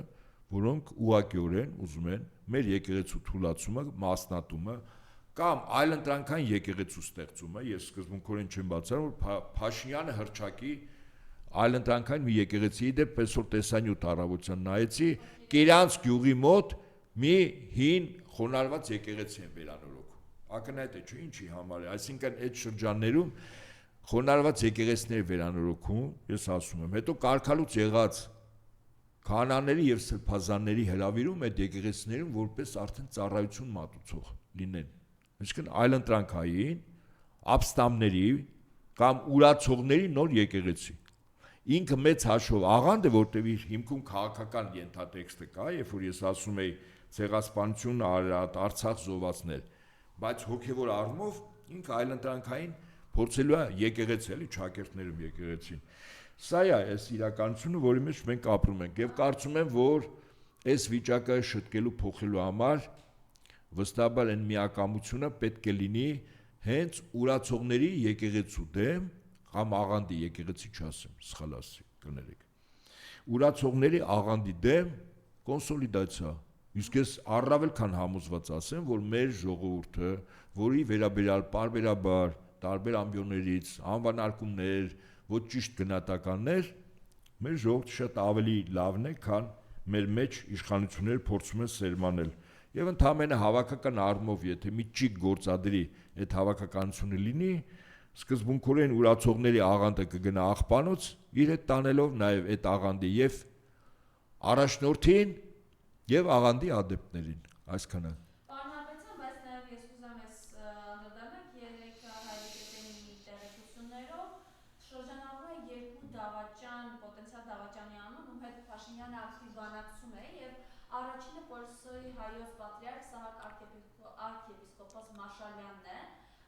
որոնք ուղղակիորեն ուզում են մեր եկեղեցու թուլացումը, մասնատումը կամ այլընտրանքային եկեղեցու ստեղծումը։ Ես սկզբունքորեն չեմ բացառում, որ Փաշինյանը հռչակի այլընտրանքային մի եկեղեցի, դեպ այսօր տեսանյութ առավոտյան նայեցի, Կիրանց գյուղի մոտ մի հին խոնարհված եկեղեցի են վերանորոգում։ Ակնհայտ է, չէ՞, ինչի համար է, այսինքն այդ շրջաններում խոնարհված եկեղեցիներ վերանորոգում, ես ասում եմ, հետո կարգալուց եղած քահանաների եւ սրբազանների հրավիրում այդ եկեղեցիներում որպես արդեն ծառայություն մատուցող լինեն։ Այսինքն այլընտրանքային ապստամբների կամ ուրացողների նոր եկեղեցի։ Ինքը մեծ հաշվով աղանդ է, որտեղ իր հիմքում քաղաքական ենթատեքստը կա, երբ որ ես ասում եի ցեղասպանություն, Արցախ զոհվածներ, բայց հոգևոր առումով ինքը այլընտրանքային փորձելու է եկեղեցի, էլի ճակերտներում եկեղեցին։ Սա է այս իրականությունը, որի մեջ մենք ապրում ենք, եւ կարծում եմ, որ այս վիճակը շտկելու փոխելու համար վստահաբար այն միակամությունը պետք է լինի հենց ուրացողների եկեղեցու դեմ կամ աղանդի եկեղեցի չասեմ, սխալ ասի, կներեք։ Ուրացողների աղանդի դեմ կոնսոլիդացիա։ Իսկ ես առավել քան համոզված ասեմ, որ մեր ժողովուրդը, որի վերաբերյալ պարբերաբար տարբեր ամբիոններից անվանարկումներ, ոչ ճիշտ գնահատականներ, մեր ժողովուրդը շատ ավելի լավն է, քան մեր մեջ իշխանությունները փորձում են սերմանել։ Եվ ընդհանրապես հավաքական առումով, եթե մի ճիգ գործադրի այդ հավաքականությունը լինի, սկզբունքորեն ուրացողների աղանդը կգնա աղբանոց, իր հետ տանելով նաև այդ աղանդի եւ առաջնորդին եւ աղանդի ադեպտներին, այսքանը։ Պարոն բայց նաև ես ուզում ես անդրադառնալ երեք հայրիկետերի տեղեկություններով շրջանառվում է երկու դավաճան, պոտենցիալ դավաճանի անուն, ում հետ Փաշինյանը ակտիվ բանակցում է եւ Առաջինը Պոլսոյի հայոց պատրիարք Սահակ arczepiskopos Մաշալյանն է,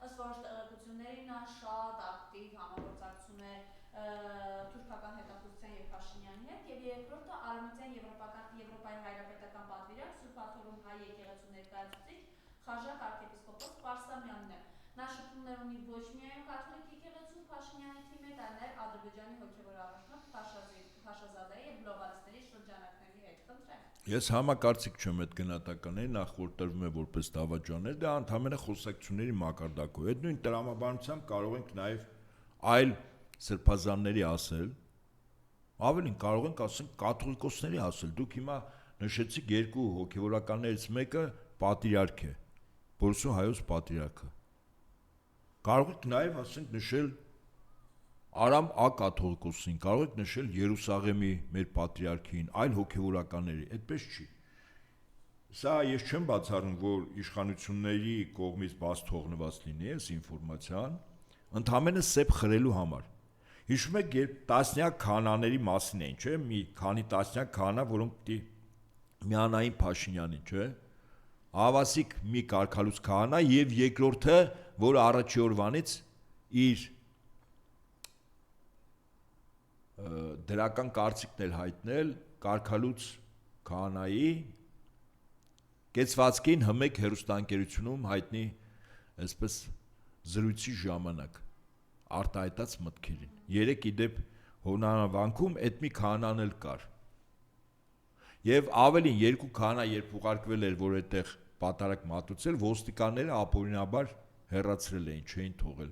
ըստ որոշ տեղեկությունների նա շատ ակտիվ համագործակցում է թուրքական հետախուզության եւ Փաշինյանի հետ, եւ երկրորդը Արևմտյան Եվրոպայի հայրապետական պատվիրակ Սուրբ Աթոռում հայ եկեղեցու ներկայացուցիչ Խաժակ arczepiskopos Պարսամյանն է։ Նա շփումներ ունի ոչ միայն կաթոլիկ եկեղեցու Փաշինյանի թիմի հետ, այլ նաեւ Ադրբեջանի հոգեվոր առաջնորդ Փաշազադեի եւ գլոբալիստների շրջանակների հետ։ Խնդրեմ։ Ես համակարծիք չեմ այդ գնահատականների, նախ որ տրվում է որպես դավաճաններ, դա ընդհանրապես խոսակցությունների մակարդակով։ Այդ նույն տրամաբանությամբ կարող ենք նաեւ այլ սրբազանների ասել, ավելին կարող ենք ասենք կաթողիկոսների ասել։ Դուք հիմա նշեցիք երկու հոգեվորականներից մեկը պատրիարք է, Պոլսու հայոց պատրիարքը։ Կարող եք նաեւ ասենք նշել Արամ ակաթողիկոսին, կարող եք նշել Երուսաղեմի մեր պատրիարքին, այլ հոգեվորականների, այդպես չի։ Սա ես չեմ բացառում, որ իշխանությունների կողմից բաց թողնված լինի այս ինֆորմացիան, ընդհանրապես սեփ խրելու համար։ Հիշում եք, երբ տասնյակ քահանաների մասին էին, չէ՞, մի քանի տասնյակ քահանա, որոնք միանային Փաշինյանին, չէ՞։ Ավասիկ մի կարգալուց քահանա եւ երկրորդը, որ առաջի օրվանից իր դրական կարծիքն էլ հայտնել կարգալուց քահանայի կեցվածքին հմեկ հերոստանգերությունում հայտնի այսպես զրույցի ժամանակ արտահայտած մտքերին։ Երեք իդեպ հոնանավանքում այդ մի քահանան էլ կար։ Եվ ավելին երկու քահանա երբ ուղարկվել էր, որ այդտեղ պատարակ մատուցել, ոստիկանները ապօրինաբար հեռացրել էին, չէին թողել։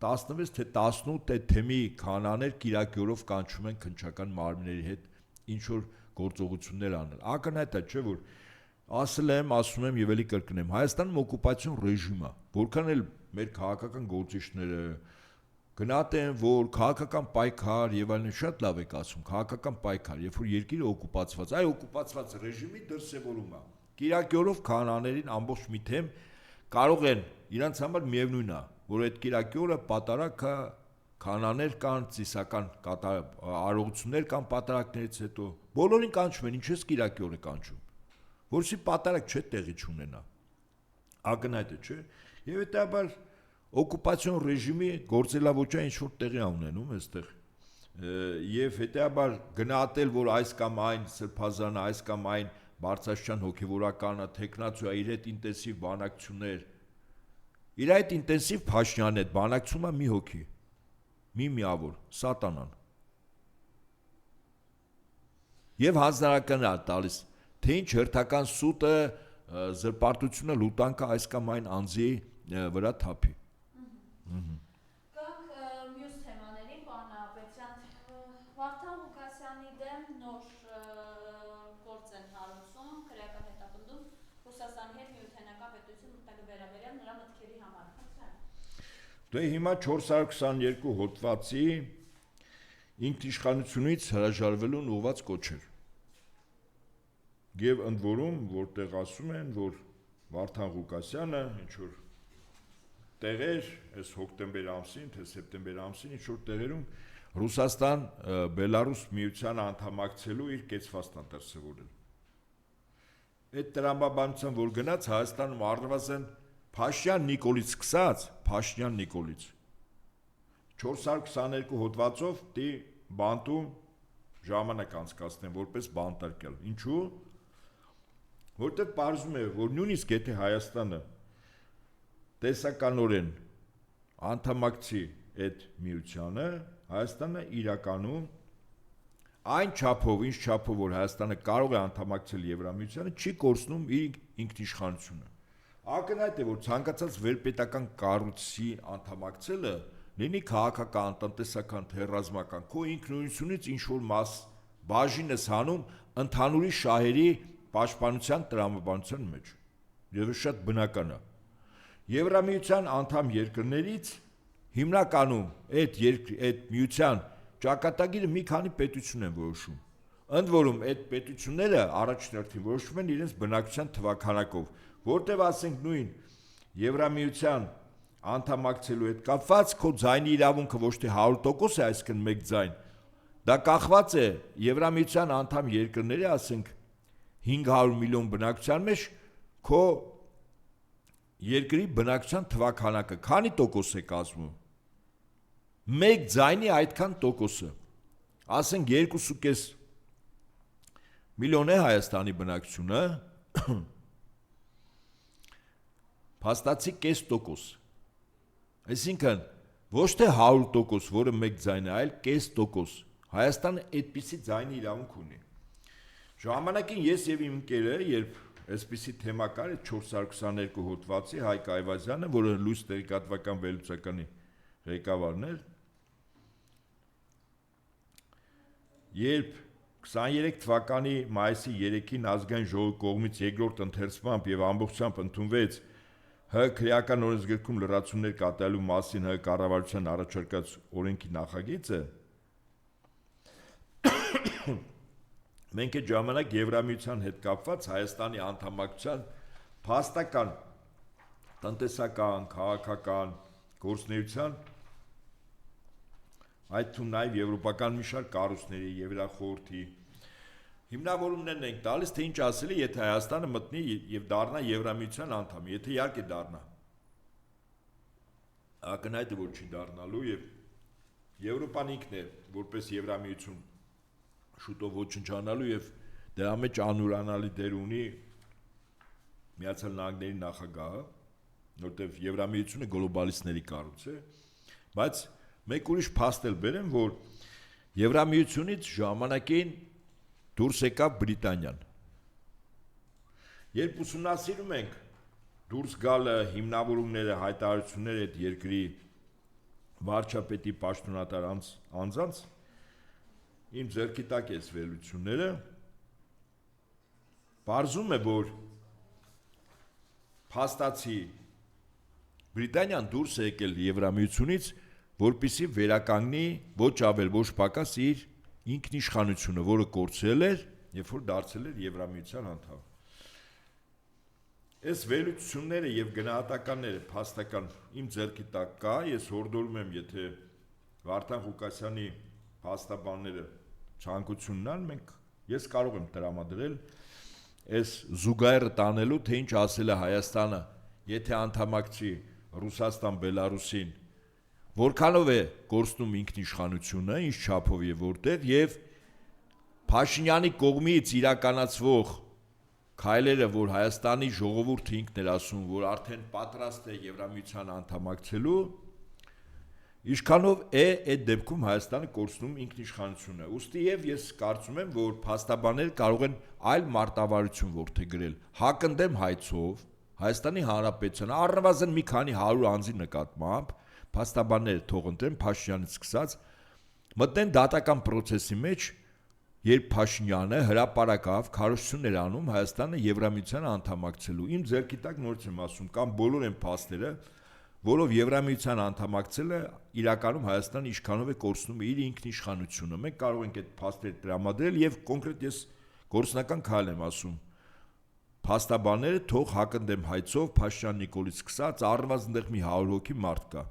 16 թե 18 թեմի քահանաներ կիրակյորով կանչում են քննչական մարմինների հետ ինչ որ գործողություններ անել։ Ակնհայտ է, չէ՞ որ ասում եմ եւ ելի կրկնեմ, Հայաստանում օկուպացիոն ռեժիմ է, որքան էլ մեր քաղաքական գործիչները գնահատեն, որ քաղաքական պայքար եւ այլն շատ լավ եք ասում, քաղաքական պայքար, երբ որ երկիրը օկուպացված, այ օկուպացված ռեժիմի դրսևորում է։ Կիրակյորով քահանաներին ամբողջ մի թեմ կարող են իրանց համար միևնույն է, որ այդ կիրակյորը պատարակը քահանաներ կան, ծիսական արարողություններ կան պատարակներից հետո, բոլորին կանչում են, ինչպես կիրակյորը կանչում, որովհետեւ պատարակ չէ տեղի չունենա։ Ակնհայտ է, չէ՞։ Եվ հետաբար օկուպացիոն ռեժիմի գործելավոճը ինչ որ տեղի է ունենում այստեղ։ Եվ հետաբար գնահատել, որ այս կամ այն սրբազանը, այս կամ այն Բարձրաստիճան հոգեվորականը տեխնացու է իր հետ ինտենսիվ բանակցություններ։ Իր այդ ինտենսիվ Փաշինյանի հետ բանակցումը մի հոգի, մի միավոր, սատանան։ Եվ հանձնարարական է տալիս, թե ինչ հերթական սուտը, զրպարտությունը, լուտանքը այս կամ այն անձի վրա թափի։ Գանք մյուս թեմաներին, պարոն Աբեցյան, Վարդան Ղուկասյանի դեմ նոր գործ են հարուցում, քրեական հետապնդում Ռուսաստանի հետ միութենական պետություն մտագվերաբերյալ նրա մտքերի համար։ Դե հիմա 422 հոդվածի ինքնիշխանությունից հրաժարվելուն ուղղված կոչեր։ Եվ ընդ որում, որտեղ ասում են, որ Վարդան Ղուկասյանը ինչ որ տեղեր, այս հոկտեմբեր ամսին, թե սեպտեմբեր ամսին ինչ որ տեղերում Ռուսաստան Բելարուս միությանը անդամակցելու իր կեցվածքն է դրսևորել։ Այդ տրամաբանության որ գնաց Հայաստանում առնվազն Փաշինյան Նիկոլից սկսած, Փաշինյան Նիկոլից 422 հոդվածով դի բանտում ժամանակ անցկացնեն որպես բանտարկյալ։ Ինչու՞։ Որտեղ պարզում է, որ նույնիսկ եթե Հայաստանը տեսականորեն անդամակցի այդ միությանը, Հայաստանը իրականում այն չափով, ինչ չափով որ Հայաստանը կարող է անդամակցել Եվրամիությանը, չի կորցնում իր ինքնիշխանությունը։ Ակնհայտ է, որ ցանկացած վերպետական կառույցի անդամակցելը լինի քաղաքական, տնտեսական, թե ռազմական, քո ինքնուրույնությունից ինչ որ մաս բաժին ես հանում ընդհանուրի շահերի պաշտպանության տրամաբանության մեջ։ Եվ շատ բնական է։ Եվրամիության անդամ երկրներից հիմնականում այդ միության ճակատագիրը մի քանի պետություն են որոշում։ Ընդ որում այդ պետությունները առաջնորդին որոշում են իրենց բնակչության թվաքանակով, որտեղ ասենք նույն Եվրամիության անդամակցելու հետ կապված քո ձայնի իրավունքը ոչ թե 100% է, այսինքն 1 ձայն, դա կախված է Եվրամիության անդամ երկրների, ասենք 500 միլիոն բնակչության մեջ քո երկրի բնակչության թվաքանակը քանի տոկոս է կազմում։ Մեկ ձայնի այդքան տոկոսը։ Ասենք 2.5 միլիոն է Հայաստանի բնակչությունը, փաստացի կես տոկոս։ Այսինքն ոչ թե 100%, որը մեկ ձայն է, այլ կես տոկոս։ Հայաստանը այդպիսի ձայնի իրավունք ունի։ Ժամանակին ես եւ իմ ընկերը, երբ այսպիսի թեմա կար, 422 հոդվածի Հայկ Այվազյանը, որը լույս տեղեկատվական վերլուծականի ղեկավարն էր, երբ 23 թվականի մայիսի 3-ին ազգային ժողովի կողմից երկրորդ ընթերցմամբ եւ ամբողջությամբ ընդունվեց ՀՀ քրեական օրենսգրքում լրացումներ կատարելու մասին ՀՀ կառավարության առաջարկած օրենքի նախագիծը, մենք այդ ժամանակ Եվրամիության հետ կապված Հայաստանի անդամակցության փաստական, տնտեսական, քաղաքական գործունեության, այդ թվում նաև եվրոպական մի շարք կառույցների, Եվրախորհրդի հիմնավորումներն ենք տալիս, թե ինչ ասելի, եթե Հայաստանը մտնի եւ դառնա Եվրամիության անդամ, եթե իհարկե դառնա։ Ակնհայտ է, որ չի դառնալու եւ Եվրոպան ինքն է որպես Եվրամիություն շուտով ոչնչանալու եւ դրա մեջ անուրանալի դեր ունի Միացյալ Նահանգների նախագահը, որտեղ Եվրամիությունը գլոբալիստների կառույց է, բայց մեկ ուրիշ փաստ էլ բերեմ, որ Եվրամիությունից ժամանակին դուրս եկավ Բրիտանիան։ Երբ ուսումնասիրում ենք դուրս գալը հիմնավորումները, հայտարարությունները այդ երկրի վարչապետի պաշտոնատար անձանց, իմ ձեռքի տակ է վերլուծությունները, պարզում է, որ փաստացի Բրիտանիան դուրս է եկել Եվրամիությունից, որպեսզի վերականգնի ոչ ավել ոչ պակաս իր ինքնիշխանությունը, որը կորցրել էր, երբ որ դարձել էր Եվրամիության անդամ։ Այս վերլուծությունները եւ գնահատականները փաստական իմ ձեռքի տակ կա, ես հորդորում եմ, եթե Վարդան Ղուկասյանի փաստաբանները ցանկությունն ունեն, ես կարող եմ տրամադրել այս զուգահեռը տանելու, թե ինչ ասել է Հայաստանը, եթե անդամակցի Ռուսաստան, Բելարուսին, որքանով է կորցնում ինքնիշխանությունը, ինչ չափով եւ որտեղ, եւ Փաշինյանի կողմից իրականացվող քայլերը, որ Հայաստանի ժողովուրդը ինքն էր ասում, որ արդեն պատրաստ է Եվրամիության անդամակցելու, ինչքանով է այդ դեպքում Հայաստանը կորցնում ինքնիշխանությունը։ Ուստի եւ ես կարծում եմ, որ փաստաբանները կարող են այլ մարտավարություն որդեգրել, հակընդդեմ հայցով Հայաստանի Հանրապետությանը առնվազն մի քանի 100 անձի նկատմամբ, փաստաբանները թող ընտրեն Փաշինյանից սկսած, մտնեն դատական process-ի մեջ, երբ Փաշինյանը հրապարակավ քարոզություններ անում Հայաստանը Եվրամիության անդամակցելու։ Իմ ձեռքի տակ նորից եմ ասում, կամ բոլոր են փաստերը, որով Եվրամիության անդամակցելը իրականում Հայաստանը ինչքանով է կորցնում իր ինքնիշխանությունը։ Մենք կարող ենք այդ փաստերը տրամադրել եւ կոնկրետ ես գործնական քայլ եմ ասում։ Փաստաբանները թող հակընդդեմ հայցով Փաշինյան Նիկոլից սկսած առնվազն դեռ մի 100 հոգի մարդ կա։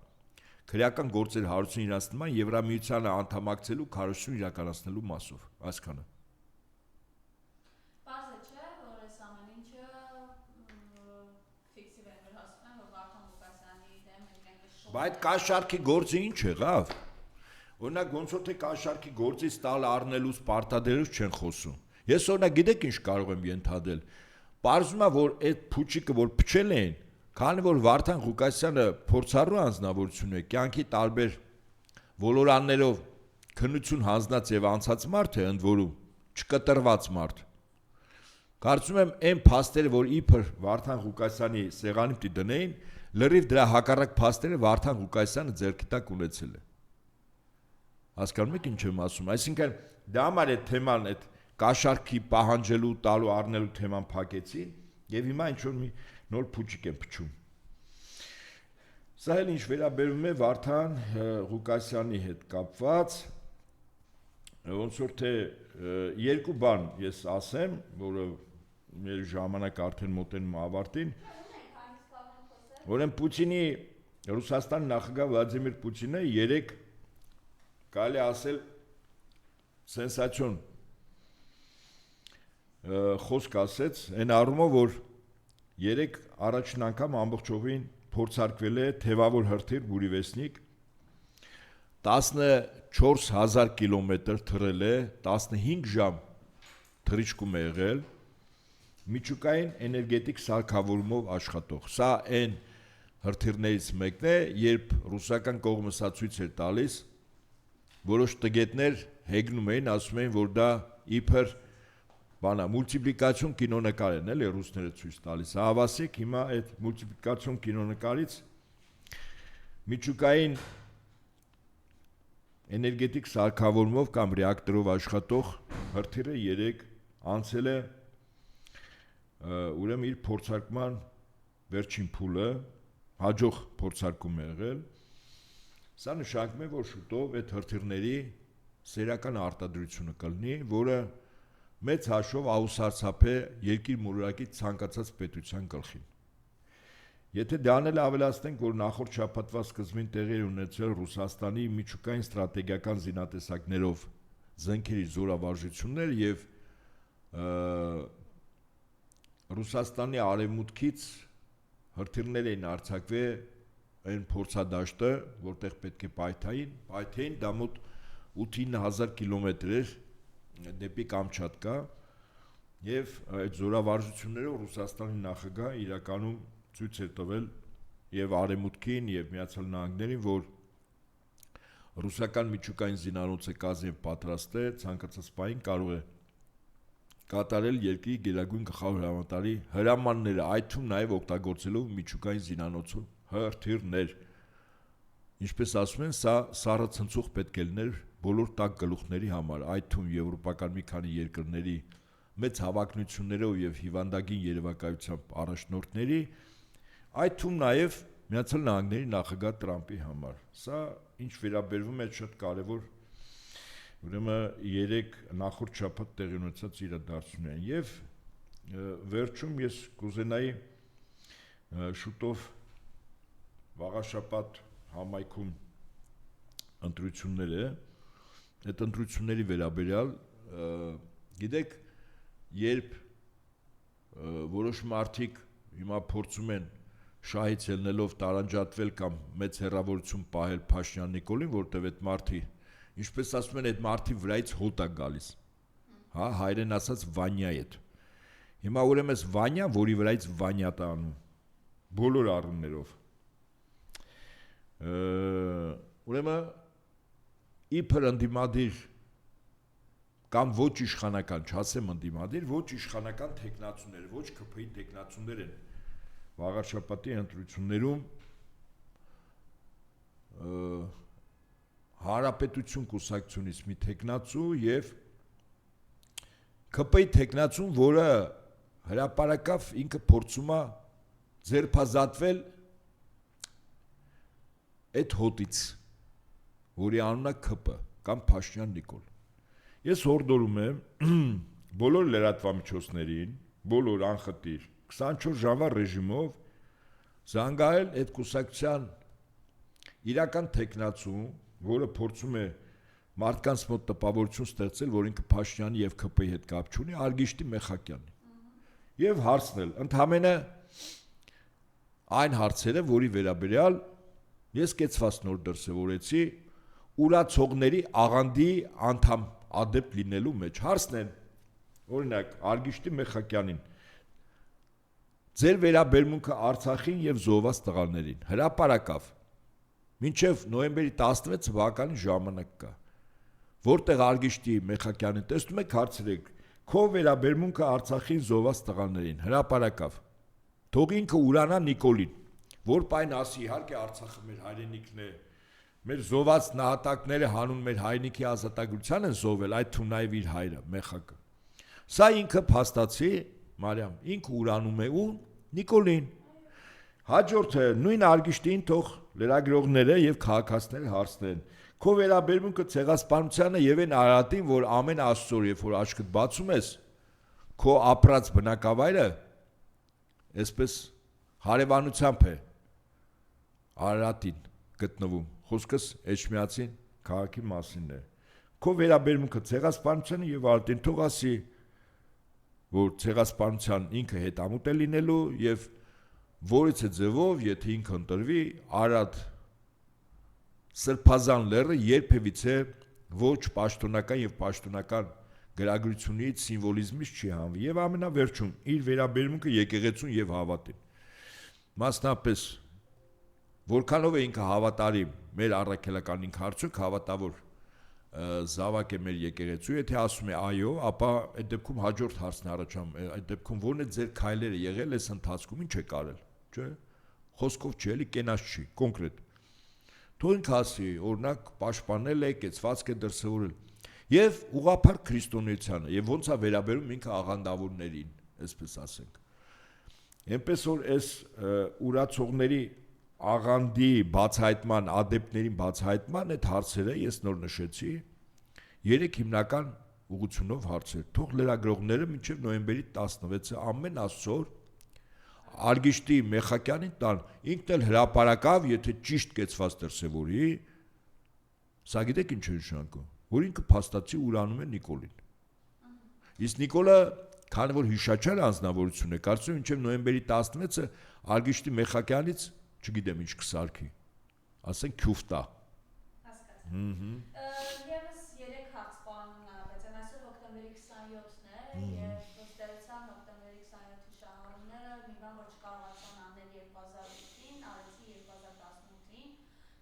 Քրեական գործեր հարուցին իրաց նման Եվրամիությանը անդամակցելու քարոզություն իրականացնելու մասով, այսքանը։ Պարզ չէ, որ այս ամեն ինչը ֆիքսի վեր հասնում է, որ Վարդան Ղուկասյանի դեմ մենք շոկ։ Բայց կաշառքի գործը ինչ եղավ։ Օրինակ ոնց որ թե կաշառքի գործից տալ առնելուց պարտադերուց չեն խոսում։ Ես օրինակ գիտեք ինչ կարող եմ ենթադրել։ Պարզվում է, որ այդ փուչիկը որ փչել են, քանի որ Վարդան Ղուկասյանը փորձառու անձնավորություն է, կյանքի տարբեր ոլորաններով քննություն հանձնած եւ անցած մարդ է, ընդ որում չկտրված մարդ։ Կարծում եմ այն փաստերը, որ իբր Վարդան Ղուկասյանի սեղանի պիտի դնեին, լրիվ դրա հակառակ փաստերը Վարդան Ղուկասյանը ձեռքի տակ ունեցել է։ Հասկանում եք ինչ եմ ասում, այսինքն դա համար է թեման, այդ կաշառքի պահանջելու, տալու, առնելու թեման փակեցին եւ հիմա ինչ որ մի նոր փուչիկ են փչում։ Սա էլ ինչ վերաբերում է Վարդան Ղուկասյանի հետ կապված, ոնց որ թե երկու բան ես ասեմ, որը մեր ժամանակ արդեն մոտենում ավարտին, որն Պուտինի Ռուսաստանի նախագահ Վլադիմիր Պուտինը երեք կարելի ասել սենսացիոն խոսք ասեց այն առումով, որ երեք առաջին անգամ ամբողջովին փորձարկվել է թևավոր հրթիռ Բուրիվեսնիկ 14000 կիլոմետր թռել է 15 ժամ թռիչքում է եղել միջուկային էներգետիկ սարքավորումով աշխատող սա այն հրթիռներից մեկն է երբ ռուսական կողմը սա ցույց էր տալիս որոշ տգետներ հեգնում էին ասում էին որ դա իբր բանա մուլտիպլիկացիոն կինոնկար են էլի ռուսները ցույց տալիս հավասիկ հիմա այդ մուլտիպլիկացիոն կինոնկարից միջուկային էներգետիկ սարքավորումով կամ ռեակտորով աշխատող հրթիռը 3 անցել է ուրեմն իր փորձարկման վերջին փուլը հաջող փորձարկում է եղել սա նշանակում է որ շուտով այդ հրթիռների սերական արտադրությունը կլինի որը մեծ հաշվով ահուսարցափ է երկիր մոլորակի ցանկացած պետության գլխին եթե դրանել ավելացնենք որ նախորդ շաբաթվա սկզբին տեղի ունեցել Ռուսաստանի միջուկային ստրատեգիական զինատեսակներով զենքերի զորավարժություններ եւ Ռուսաստանի արևմուտքից հրթիռներ էին արձակվել այն փորձադաշտը, որտեղ պետք է պայթային, դա մոտ 8-9000 կիլոմետր էր դեպի Կամչատկա եւ այդ զորավարժություններով Ռուսաստանի նախագահը իրականում ցույց էր տվել եւ արևմուտքին եւ Միացյալ Նահանգներին, որ ռուսական միջուկային զինանոցը կազին պատրաստ է, ցանկացած պահին կարող է կատարել երկրի գերագույն գլխավոր հրամանատարի հրամանները, այդ թվում նաև օգտագործելով միջուկային զինանոցով հրթիռներ։ Ինչպես ասում են, սա սառը ցնցող պետք է լիներ բոլոր տաք գլուխների համար, այդ թվում եվրոպական մի քանի երկրների մեծ հավակնություններով եւ հիվանդագին երևակայությամբ առաջնորդների, այդ թվում նաև Միացյալ Նահանգների նախագահ Տրամպի համար։ Սա ինչ վերաբերվում է շատ կարևոր ուրեմն 3 նախորդ շաբաթ տեղի ունեցած իրադարձություններին եւ վերջում ես կուզենայի շուտով վաղաշաբաթ համայնքում ընտրությունները այդ ընտրությունների վերաբերյալ գիտեք երբ որոշ մարդիկ հիմա փորձում են շահից ելնելով տարանջատվել կամ մեծ հեռավորություն պահել Փաշինյան Նիկոլին, որտեղ այդ մարդի ինչպես ասում են, այդ մարդի վրայից հոտ է գալիս, հա, հայերեն ասած Վանյա հետ։ Հիմա ուրեմն էս Վանյա, որի վրայից Վանյա տանում, բոլոր առումներով։ Ուրեմն իբր ընդդիմադիր կամ ոչ իշխանական, չասեմ ընդդիմադիր, ոչ իշխանական տեխնացուներ, ոչ ԿՓ-ի տեխնացուներ են վաղաշաբաթի ընտրություններում Հանրապետություն կուսակցությունից մի տեխնացու եւ ԿՊ-ի տեխնացուն, որը հրապարակավ ինքը փորձում է ձերբազատվել այդ հոտից, որի անունն է ԿՊ կամ Փաշինյան Նիկոլ։ Ես հորդորում եմ բոլոր լրատվամիջոցներին, բոլոր անխտիր 24 ժամվա ռեժիմով զանգահարել այդ կուսակցության իրական տեխնացու, որը փորձում է մարդկանց մոտ տպավորություն ստեղծել, որ ինքը Փաշինյանի եւ ԿՊ-ի հետ կապ չունի, Արգիշտի Մեխակյանին։ Եվ հարցնել, ընդհանրապես այն հարցերը, որի վերաբերյալ ես կեցված նոր դրսևորեցի ուրացողների աղանդի անդամ ադեպտ լինելու մեջ։ Հարցնեն, օրինակ, Արգիշտի Մեխակյանին ձեր վերաբերմունքը Արցախին եւ զոհված տղաներին հրապարակավ մինչև նոյեմբերի 16 թվականի ժամանակ կա որտեղ Արգիշտի Մեխակյանին տեսնում եք հարցրեք քո վերաբերմունքը Արցախին զոհված տղաներին հրապարակավ թող ինքը ուրանա Նիկոլին որ պայն ասի իհարկե Արցախը մեր հայրենիքն է մեր զոհված նահատակները հանուն մեր հայրենիքի ազատագրության են զոհվել այդ թվում նաեւ իր հայրը Մեխակը սա ինքը փաստացի Մարիամ ինքը ուրանում է ու Նիկոլին հաջորդը նույն Արգիշտին թող լրագրողները եւ քաղաքացիները հարցնեն քո վերաբերմունքը ցեղասպանությանը եւ այն Արարատին որ ամեն աստծոր երբ որ աչքդ բացում ես քո ապրած բնակավայրը այսպես հարևանությամբ է Արարատին գտնվում խոսքս Էջմիածին քաղաքի մասին է քո վերաբերմունքը ցեղասպանությանը եւ Արարատին թող ասի որ ցեղասպանության ինքը հետամուտ է լինելու եւ որից է ձևով, եթե ինքը ընտրվի, Արադ Սրբազան լեռը երբևիցե ոչ պաշտոնական եւ պաշտոնական գրագրությունից, սիմվոլիզմից չի հանվի եւ ամենավերջում իր վերաբերմունքը եկեղեցուն եւ հավատին։ Մասնապես որքանով է ինքը հավատարիմ մեր առաքելական ինքը արդյոք հավատավոր զավակ է մեր եկեղեցու, եթե ասում է այո, ապա այդ դեպքում հաջորդ հարցն առաջանում, այդ դեպքում ո՞րն է ձեր քայլերը եղել այս ընթացքում, ինչ եք արել, չէ՞։ Խոսքով չի, էլի կենաց չի, կոնկրետ։ Թող ինքը ասի, օրինակ պաշտպանել է, կեցվածք է դրսևորել եւ ուղղափառ քրիստոնեությանը եւ ոնց է վերաբերում ինքը աղանդավորներին, այսպես ասենք։ Այնպես որ այս ուրացողների աղանդի բացահայտման, ադեպտներին բացահայտման այդ հարցերը ես նոր նշեցի 3 հիմնական ուղղությունով հարցեր։ Թող լրագրողները մինչև նոյեմբերի 16-ը ամեն աստծոր Արգիշտի Մեխակյանին տան, ինքն էլ հրապարակավ, եթե ճիշտ կեցված դրսևորի, սա գիտեք ինչ է նշանակում, որ ինքը փաստացի ուրանում է Նիկոլին։ Իսկ Նիկոլը, քանի որ հիշաչար անձնավորություն է, կարծում եմ մինչև նոյեմբերի 16-ը Արգիշտի Մեխակյանից չգիտեմ ինչ կսարքի, ասենք քյուֆտա։ Եվս 3 հարց պարոն Նարապետյան, այսօր հոկտեմբերի 27-ն է եւ ըստերության հոկտեմբերի 27-ի շահառուները մի բան որ չկարողացան անել 2008-ին, արեցի 2018-ին։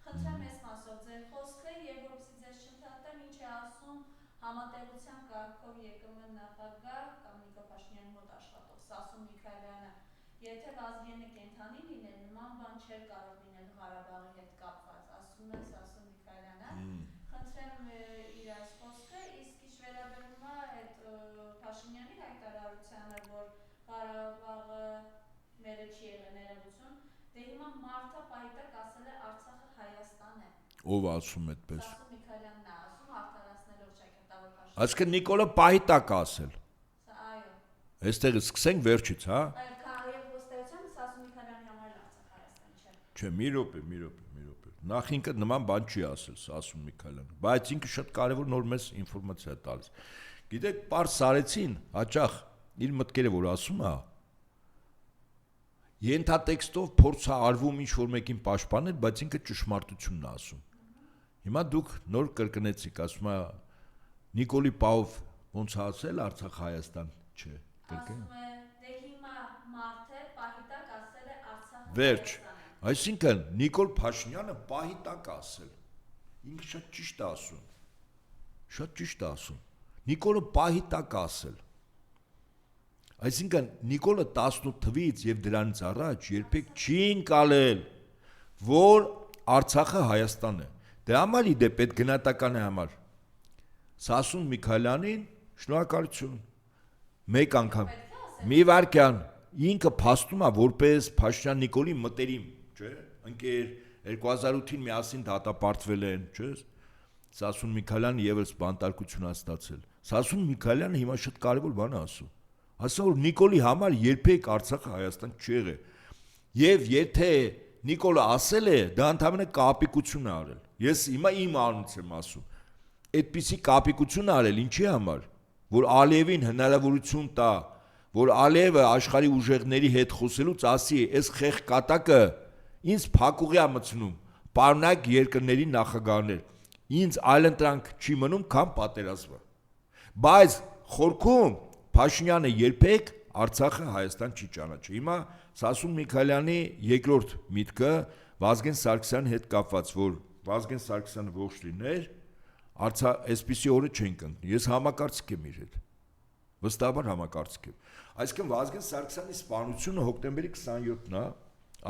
Խնդրեմ այս մասով ձեր խոսքը եւ որպեսզի ձեզ չընդհատեմ, ինչ է ասում համատեղության կարգով ԵԿՄ նախագահ կամ Նիկոլ Փաշինյանի մոտ աշխատող Սասուն Միքայելյանը, եթե Վազգենը կենդանի լիներ, նման բան չէր կարող լինել Ղարաբաղի հետ կապված, ասում է Սասուն Միքայելյանը։ Խնդրեմ իր այս խոսքը, իսկ ինչ վերաբերում է այդ Փաշինյանի հայտարարությանը, որ Ղարաբաղը մերը չի եղել ներողություն, դե հիմա Մարտա Պահիտակ ասել է Արցախը Հայաստան է։ Ով ասում այդպես։ Սասուն Միքայելյանն է ասում, արդարացնելով շաքերտավոր Փաշինյանը։ Այսինքն Նիկոլը Պահիտակ ասել։ Այո։ Այստեղ սկսենք վերջից, հա։ Չէ, մի րոպե։ Նախ ինքը նման բան չի ասել, ասում Միքայելյանը, բայց ինքը շատ կարևոր նոր մեզ ինֆորմացիա է տալիս։ Գիտեք, պարզ Սարեցին հաճախ իր մտքերը որ ասում է, ենթատեքստով փորձ է արվում ինչ որ մեկին պաշտպանել, բայց ինքը ճշմարտությունն է ասում։ Հիմա դուք նոր կրկնեցիք, ասում է Նիկոլի Պահով ոնց է ասել Արցախ Հայաստան, չէ, կրկին։ Ասում է, դե հիմա Մարտը Պահիտակ ասել է Արցախ Վերջ, այսինքն Նիկոլ Փաշինյանը Պահիտակ ասել, ինքը շատ ճիշտ է ասում, Նիկոլը Պահիտակ ասել, այսինքն Նիկոլը 18 թվից և դրանից առաջ երբեք չի ընկալել, որ Արցախը Հայաստան է, դե համար իդեպ այդ գնահատականի համար, Սասուն Միքայելյանին շնորհակալություն, մեկ անգամ, մի վայրկյան, ինքը փաստում է որպես Փաշինյան Նիկոլի մտերիմ, չէ, ընկեր 2008-ին միասին դատապարտվել են, չէ, Սասուն Միքայելյանը եւս բանտարկություն է ստացել։ Սասուն Միքայելյանը հիմա շատ կարևոր բան է ասում։ Ասա որ Նիկոլի համար երբեք Արցախը Հայաստան չի եղել։ Եվ եթե Նիկոլը ասել է, դա ընդհանրապես կապիկություն է արել։ Ես հիմա իմ անունից եմ ասում։ Այդպիսի կապիկություն արել ինչի համար, որ Ալիևին հնարավորություն տա, որ Ալիևը աշխարհի ուժեղների հետ խոսելուց ասի, այս խեղ կատակը ինձ փակուղի է մտցնում, պարոնայք երկրների նախագահներ, ինձ այլընտրանք չի մնում, քան պատերազմը։ Բայց խորքում Փաշինյանը երբեք Արցախը Հայաստան չի ճանաչել։ Հիմա Սասուն Միքայելյանի երկրորդ միտքը Վազգեն Սարգսյանի հետ կապված, որ Վազգեն Սարգսյանը ողջ լիներ, այսպիսի օրը չենք ընկնի։ Ես համակարծիք եմ իր հետ։ Վստահաբար համակարծիք եմ։ Այսինքն Վազգեն Սարգսյանի սպանությունը հոկտեմբերի 27-ն է,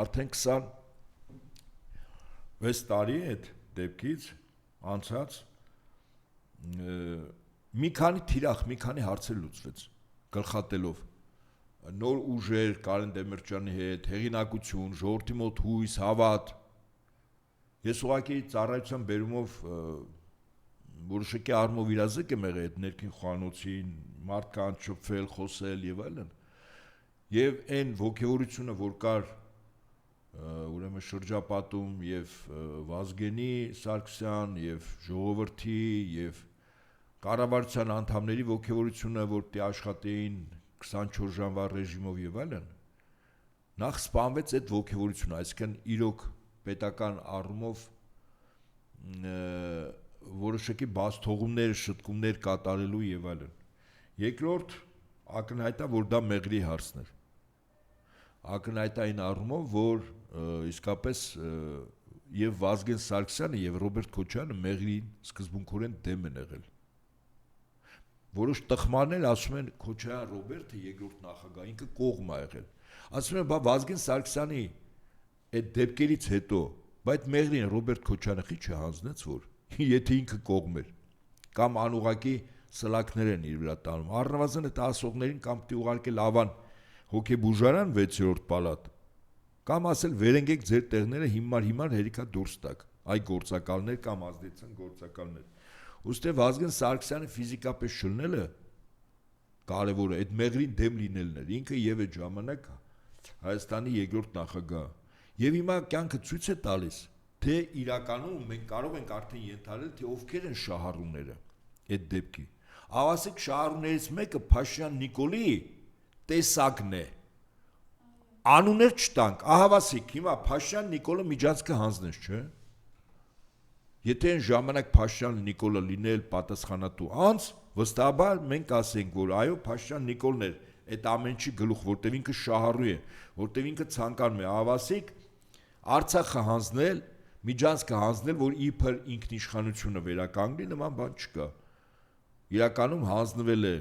արդեն 26 տարի է այդ դեպքից անցած մի քանի թիրախ, մի քանի հարցեր լուծվեց գլխատելով նոր ուժեր Կարեն Դեմիրճյանի հետ, հեղինակություն, ժողովրդի մոտ հույս, հավատ։ Ես ուղղակի ծառայության բերումով որոշակի առումով իրազեկ եմ եղել այդ ներքին խոհանոցին, մարդկանց շփվել, խոսել եւ այլն։ Եվ այն ողջավորությունը, որ կար ուրեմն շրջապատում եւ Վազգենի Սարգսյան եւ ժողովրդի եւ կառավարության անդամների ողջավորությունը, որ դե աշխատեին 24 ժամվա ռեժիմով եւ այլն, նախ սպանվեց այդ ոգևորությունը, այսինքն իրոք պետական առումով որոշակի բացթողումներ, շտկումներ կատարելու եւ այլն։ Երկրորդ ակնհայտ է, որ դա մեղրի հարցն էր։ Ակնհայտ է այն առումով, որ իսկապես եւ Վազգեն Սարգսյանը եւ Ռոբերտ Քոչարյանը մեղրին սկզբունքորեն դեմ են եղել։ Որոշ տխմարներ ասում են Քոչարյան Ռոբերտը երկրորդ նախագահ, ինքը կողմ է եղել։ Ասում են, բա Վազգեն Սարգսյանի այդ դեպքերից հետո, բայց մեղրին Ռոբերտ Քոչարյանը խի չհանձնեց, որ եթե ինքը կողմ էր, կամ անուղակի սլակներ են իր վրա տանում։ Առնվազն այդ ասողներին կամ պիտի ուղարկել ավան հոգեբուժարան 6-րդ պալատ, կամ ասել վերենգեք ձեր տեղները հիմար հերիքա դուրս տակ, այ գործակալներ կամ ազդեցան գործակալներ։ Ուստի Վազգեն Սարգսյանը ֆիզիկապես շլնելը կարևոր է, այդ մեղրին դեմ լինելն էր, ինքը եւ այդ ժամանակ Հայաստանի երկրորդ նախագահ։ Եվ հիմա կյանքը ցույց է տալիս, թե իրականում մենք կարող ենք արդեն ենթադրել, թե ովքեր են շահառուները այդ դեպքի։ Ավասիկ շահառուներից մեկը Փաշյան Նիկոլի տեսակն է։ Անուններ չտանք, ահավասիկ, հիմա Փաշյան Նիկոլը միջանցքը հանձնեց, չէ՞։ Եթե այն ժամանակ Փաշյան Նիկոլը լինել պատասխանատու անձ, վստահաբար մենք ասենք, որ այո, Փաշյան Նիկոլն էր այդ ամենի գլուխ, որտեղ ինքը շահառու է, որտեղ ինքը ցանկանում է ավասիկ Արցախը հանձնել, միջանցքը հանձնել, որ իբր ինքնիշխանությունը վերականգնի, նման բան չկա։ Իրականում հանձնվել է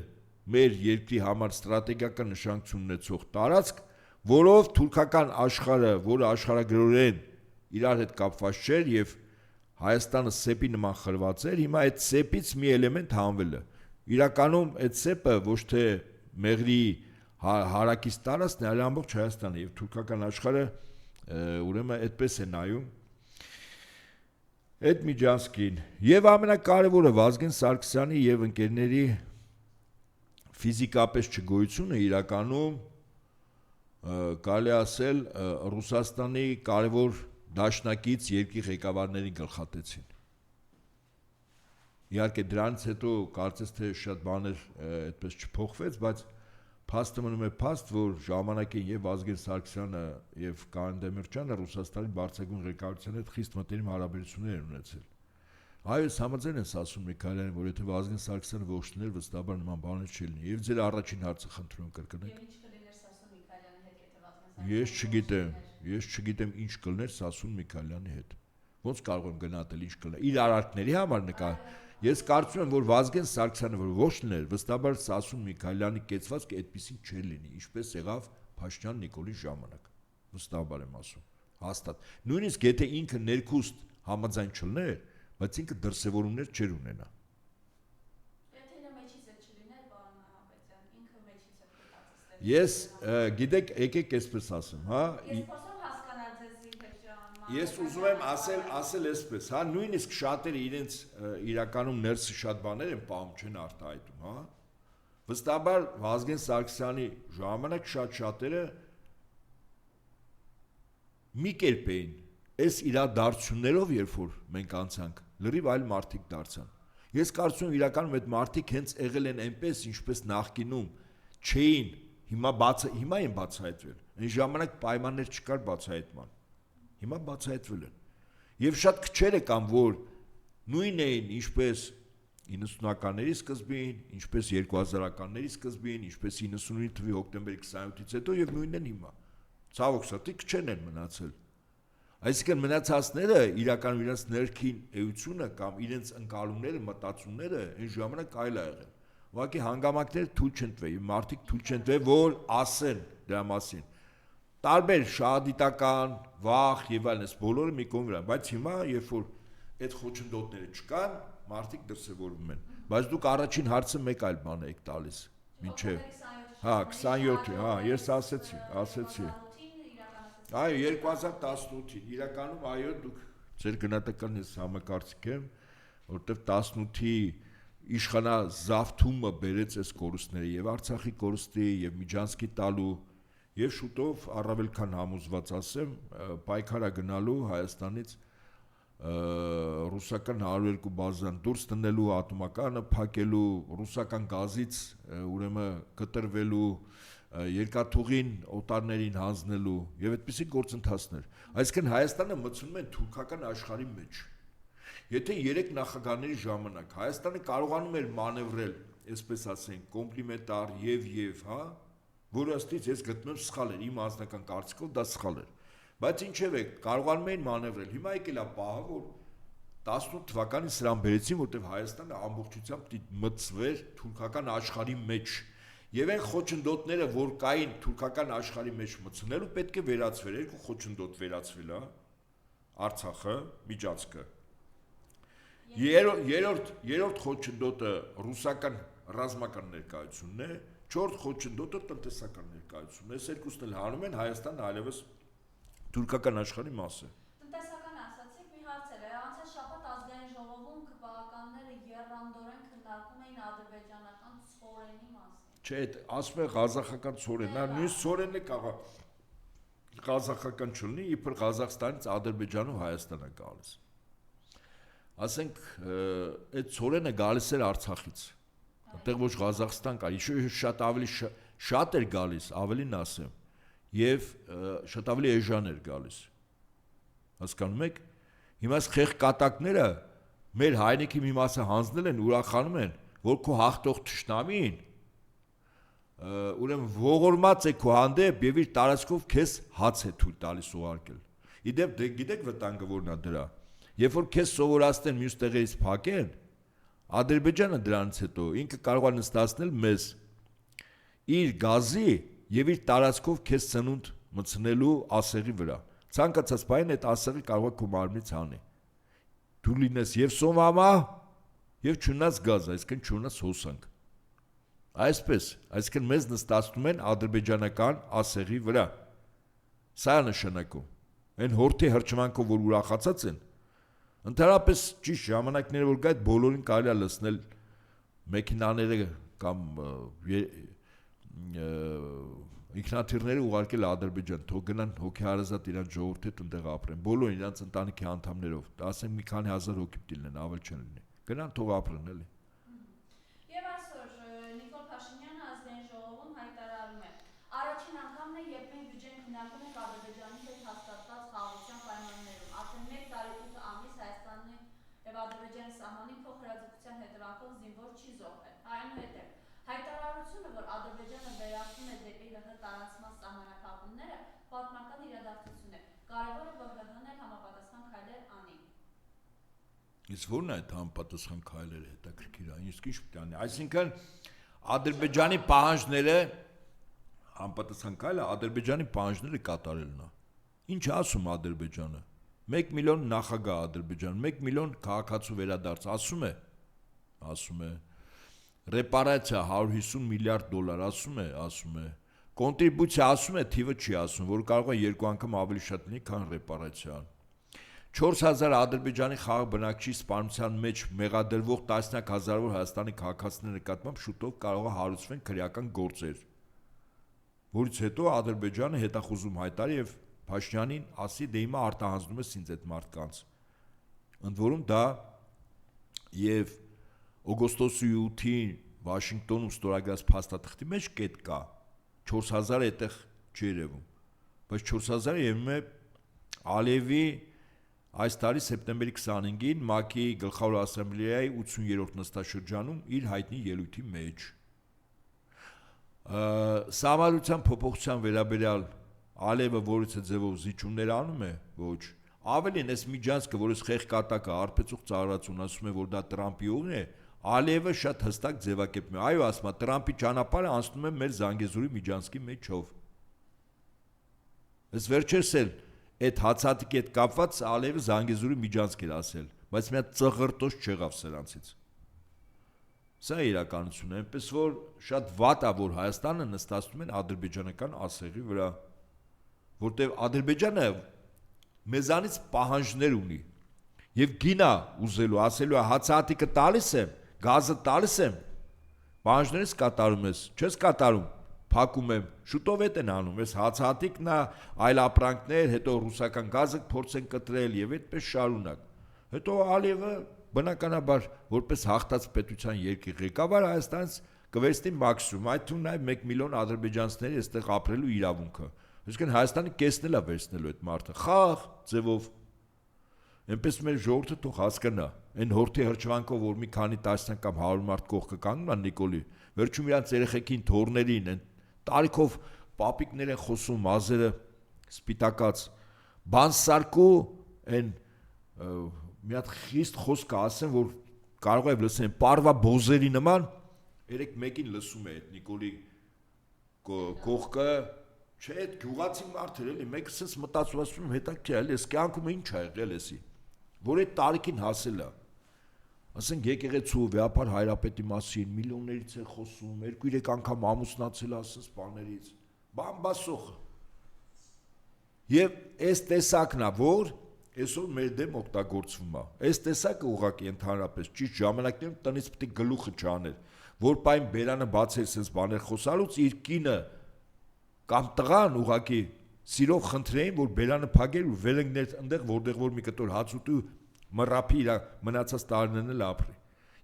մեր երկրի համար ստրատեգիական նշանակություն ունեցող տարածք, որով թուրքական աշխարհը, որը աշխարհագրորեն իրար հետ կապված չէր եւ Հայաստանը սեպի նման խրված էր, հիմա այդ սեպից մի էլեմենտ հանվել է։ Իրականում այդ սեպը ոչ թե մեղրի հարակից տարածքն է, այլ ամբողջ Հայաստանը եւ թուրքական աշխարհը ուրեմն այդպես է նայում այդ միջանցքին։ Եվ ամենակարևորը Վազգեն Սարգսյանի եւ ընկերների ֆիզիկապես չգոյությունը իրականում կարելի ասել Ռուսաստանի կարևոր դաշնակից երկրի ղեկավարների գլխատեցին։ Իհարկե դրանից հետո կարծես թե շատ բաներ այդպես չփոխվեց, բայց փաստը մնում է փաստ, որ ժամանակին եւ Վազգեն Սարգսյանը եւ Կարեն Դեմիրճյանը Ռուսաստանի բարձրագույն ղեկավարության հետ խիստ մտերիմ հարաբերություններ են ունեցել։ Այո, համաձայն են ասում Միքայելյանը, որ եթե Վազգեն Սարգսյանը ողջուներ, վստահաբար նման բաներ չլինի։ Եվ ձեր առաջին հարցը խնդրում կրկնեք։ Ես չգիտեմ ինչ կլներ Սասուն Միքայելյանի հետ։ Ոնց կարող եմ գնահատել ինչ կլներ։ Իր արարքների համար նկար։ Ես կարծում եմ, որ Վազգեն Սարգսյանը որ ողջուներ, վստահաբար Սասուն Միքայելյանի կեցվածքը այդպեսին չէր լինի, ինչպես եղավ Փաշյան Նիկոլի ժամանակ։ Վստահաբար եմ ասում, հաստատ։ Նույնիսկ եթե ինքը ներքուստ համաձայն չլներ, բայց ինքը դրսևորումներ չէր ունենա։ Եթե նա մեջից է չլիներ, պարոն Նահապետյան, ինքը մեջից է պատասխանել։ Ես գիտեք, եկեք այսպես ասեմ, հա։ Ես փորձում հասկանալ ձեզ ինքեջան։ Ես ուզում եմ ասել այսպես, հա, նույնիսկ շատերը իրենց իրականում ներսը շատ բաներ են պահում, չեն արտահայտում, հա։ Վստահաբար Վազգեն Սարգսյանի ժամանակ շատերը մի կերպ էին, այս իրադարձություններով, երբ որ մենք անցանք, լրիվ այլ մարդիկ դարձան։ Ես կարծում եմ իրականում այդ մարդիկ հենց եղել են այնպես, ինչպես նախկինում չէին, հիմա են բացահայտվել։ Այն ժամանակ պայմաններ չկար բացահայտման։ Հիմա բացահայտվել են։ Եվ շատ քչերը կան, որ նույն էին, ինչպես 90-ականների սկզբին, ինչպես 2000-ականների սկզբին, ինչպես 99 թվականի հոկտեմբերի 27-ից հետո եւ նույնն են հիմա։ Ցավոք սրտի քչեն են մնացել։ Այսինքն մնացածները իրականում իրենց ներքին էությունը կամ իրենց ընկալումները, մտածումները այն ժամանակ այլ ա եղել։ Ուղղակի հանգամանքները թույլ չեն տվել, մարդիկ թույլ չեն տվել, որ ասեն դրա մասին։ Տարբեր շահադիտական, վախ եւ այլն, այս բոլորը մի կողմ վրա, բայց հիմա երբ որ այդ խոչընդոտները չկան, մարդիկ դրսևորվում են։ Բայց դուք առաջին հարցը մեկ այլ բան եք տալիս, մինչեւ հա 27-ը, հա, ես ասեցի։ Այո, 2018-ին իրականում այո, դուք ձեր գնահատականն ես համակարծիք եմ, որտեվ 18-ի իշխանազավթումը բերեց այս կորուստները եւ Արցախի կորուստի եւ Միջանցքի տալու եւ շուտով առավել քան համոզված ասեմ պայքարա գնալու Հայաստանից ռուսական 102 բազան դուրս տնելու, ատոմականը փակելու, ռուսական գազից ուրեմն կտրվելու, երկաթուղին օտարներին հանձնելու եւ այդպիսի գործընթացներ։ Այսինքն Հայաստանը մտցնում են թուրքական աշխարհի մեջ։ Եթե 3 նախագահների ժամանակ Հայաստանը կարողանում էր մանևրել, այսպես ասենք, կոմպլիմենտար եւ, հա, որը ըստից ես գտնում եմ սխալ էր, իմ անձնական կարծիքով դա սխալ էր։ Բայց ինչևէ, կարողանում էին մանևրել։ Հիմա եկել է պահը, որ 18 թվականին սրան բերեցին, որտեղ Հայաստանը ամբողջությամբ պիտի մտցվեր թուրքական աշխարհի մեջ։ Եվ այն խոչընդոտները, որ կային թուրքական աշխարհի մեջ մտցնելու, պետք է վերացվեր, երկու խոչընդոտ վերացվել է, Արցախը, Միջանցքը։ Երրորդ խոչընդոտը ռուսական ռազմական ներկայությունն է, չորրորդ խոչընդոտը տնտեսական ներկայությունն է։ Այս երկուսն էլ հանում են Հայաստանը այլևս թուրքական աշխարհի մաս է։ Տնտեսական ասացիք, մի հարց էր, անցած շաբաթ ազգային ժողովում քվեականները եռանդորեն քննարկում էին ադրբեջանական ցորենի մասին։ Չէ, ասում է ղազախական ցորեն, նա նույնիսկ ցորենն է կաղա ղազախական չլինի, իբր Ղազախստանից Ադրբեջան ու Հայաստան է գալիս։ Ասենք, այդ ցորենը գալիս էր Արցախից, այնտեղ ոչ Ղազախստան կա, շատ ավելի շատ էր գալիս, ավելին ասեմ, եւ շատ ավելի էժան էր գալիս։ Հասկանում եք։ Հիմա խեղ կատակները մեր հայրենիքի մի մասը հանձնել են, ուրախանում են, որ քո հաղթող թշնամին ուրեմն ողորմած է քո հանդեպ եւ իր տարածքով քեզ հաց է թույլ տալիս ուղարկել։ Իդեպ գիտեք վտանգը որն է դրա։ Երբ որ քեզ սովորացնեն մյուս տեղերից փակեն, Ադրբեջանը դրանից հետո ինքը կարող է նստացնել մեզ իր գազի եւ իր տարածքով քեզ ծնունդ մտցնելու ասեղի վրա։ Ցանկացած բան այդ ասեղը կարող է քո մարմնից հանի։ Դու լինես եւ սոմամա եւ չունենաս գազ, այսինքն չունենաս հոսանք։ Այսինքն մեզ նստացնում են ադրբեջանական ասեղի վրա։ Սա է նշանակում։ Այն հորթի հրճվանքով որ ուրախացած են, ընդհանրապես ճիշտ ժամանակները որ գա այդ բոլորին կարելի է լցնել մեքենաները կամ ինքնաթիռները ուղարկել Ադրբեջան, թող գնան հոգեհարազատ իրանց ժողովրդի տեղ ապրեն, բոլորը իրանց ընտանիքի անդամներով, ասենք մի քանի հազար հոգի պիտի լինեն, ավել չեն լինի, գնան թող ապրեն էլի։ Եվ այսօր Նիկոլ Փաշինյանը ազգային ժողովում հայտարարում է. առաջին անգամն է, երբ մենք բյուջեն քննարկում ենք Ադրբեջանի հետ հաստատված խաղաղության պայմաններում, արդեն 1 տարի 8 ամիս Հայաստանի եւ Ադրբեջանի սահմանին փոխհրաձգության հետևանքով զինվոր չի զոհվել։ Այնուհետև հայտարարությունը, որ Ադրբեջանը վերացնում է դեպի ԼՀ տարածման սահմանափակումները, պատմական իրադարձություն է։ Կարևոր է, որ ԼՀ-ն էլ համապատասխան քայլեր անի։ Իսկ ո՞րն է այդ համապատասխան քայլերը, հետաքրքիր է, իսկ ինչ պետք է անի։ Այսինքն Ադրբեջանի պահանջները համապատասխան քայլը Ադրբեջանի պահանջները կատարելն է։ Ինչ է ասում Ադրբեջանը։ 1 միլիոն նախագահ Ադրբեջան, 1 միլիոն քաղաքացու վերադարձ, ասում է, ռեպարացիա 150 միլիարդ դոլար, ասում է, կոնտրիբուցիա ասում է, թիվը չի ասում, որ կարող է 2 անգամ ավելի շատ լինի, քան ռեպարացիան։ 4000 Ադրբեջանի խաղաղ բնակչի սպանության մեջ մեղադրվող տասնյակ հազարավոր Հայաստանի քաղաքացիների նկատմամբ շուտով կարող է հարուցվեն քրեական գործեր, որից հետո Ադրբեջանը հետախուզում հայտարարի եւ Փաշինյանին ասի դե հիմա արտահանձնում ես ինձ այդ մարդկանց։ Ընդ որում դա եւ օգոստոսի 8-ին Վաշինգտոնում ստորագրած փաստաթղթի մեջ կետ կա 4000 այդտեղ չի երևում, բայց 4000-ը երևում է Ալիևի այս տարի սեպտեմբերի 25-ին ՄԱԿ-ի գլխավոր ասամբլեայի 80-րդ նստաշրջանում իր հայտնի ելույթի մեջ Սահմանադրության փոփոխության վերաբերյալ Ալիևը որից է ձևով զիջումներ անում է, ոչ, ավելին այս Միջանցքը, որ այս խեղ կատակը արբեցող ծառայություն ասում է, որ դա Տրամպի ուղին է, Ալիևը շատ հստակ ձևակերպում է, այո, ասում է, Տրամպի ճանապարհը անցնում է մեր Զանգեզուրի Միջանցքի մեջով։ Այս վերջերս էլ այդ հացատիկի հետ կապված Ալիևը Զանգեզուրի Միջանցք էր ասել, բայց մի հատ ծղրտոց չեղավ սրանցից։ Սա է իրականությունը, այնպես որ շատ վատ է, որ Հայաստանը նստացնում են ադրբեջանական ասեղի վրա, որտեղ Ադրբեջանը մեզանից պահանջներ ունի եւ գինա ուզելու, ասելու է հացահատիկը տալիս եմ, գազը տալիս եմ, պահանջներից կատարում ես, չես կատարում, փակում եմ, շուտով էդ են անում, ես հացահատիկն է, այլ ապրանքներ, հետո ռուսական գազը փորձեն կտրել եւ այդպես շարունակ։ Հետո Ալիևը բնականաբար որպես հաղթած պետության երկրի ղեկավար Հայաստանից կվերցնի մաքսիմում, այդ թվում նաև 1 միլիոն ադրբեջանցիների այստեղ ապրելու իրավունքը։ Այսինքն Հայաստանը կեսնել է վերցնելու այդ մարդը, խաղ ձևով։ Այնպես մեր ժողովուրդը թող հասկանա, այն հորթի հրճվանքով, որ մի քանի տասնյակ կամ 100 մարդ կողքը կանգնում են Նիկոլի, վերջում իրանց երեխեքին, թորներին, այն տարիքով պապիկներ են խոսում, մազերը սպիտակած, բան սարկու, այն մի հատ խիստ խոսք ասեն, որ կարող է լսեն, պարվա բոզերի նման, երեք մեկին լսում է այդ Նիկոլի կողքը, չէ, այդ գյուղացի մարդեր էլի, մեկը սենց մտածում հետաքրքիր է, այս կյանքում ինչ ա եղել էսի, որ այդ տարիքին հասել է, ասենք եկեղեցու վեհապար հայրապետի մասին, միլիոններից է խոսում, 2-3 անգամ ամուսնացել է ասենց բաներից, բամբասող։ Եվ այս տեսակն է, որ այսօր մեր դեմ օգտագործվում է։ Այս տեսակը ուղղակի ընդհանրապես ճիշտ ժամանակներում տնից պետք է գլուխը չաներ, որ պայն բերանը բացել sense բաներ խոսալուց իր կինը կամ տղան ուղղակի սիրով խնդրեին, որ բերանը փակեր ու վերընկներ այնտեղ, որտեղ որ մի կտոր հաց ուտի մռափի իր մնացած տարիներն էլ ապրի։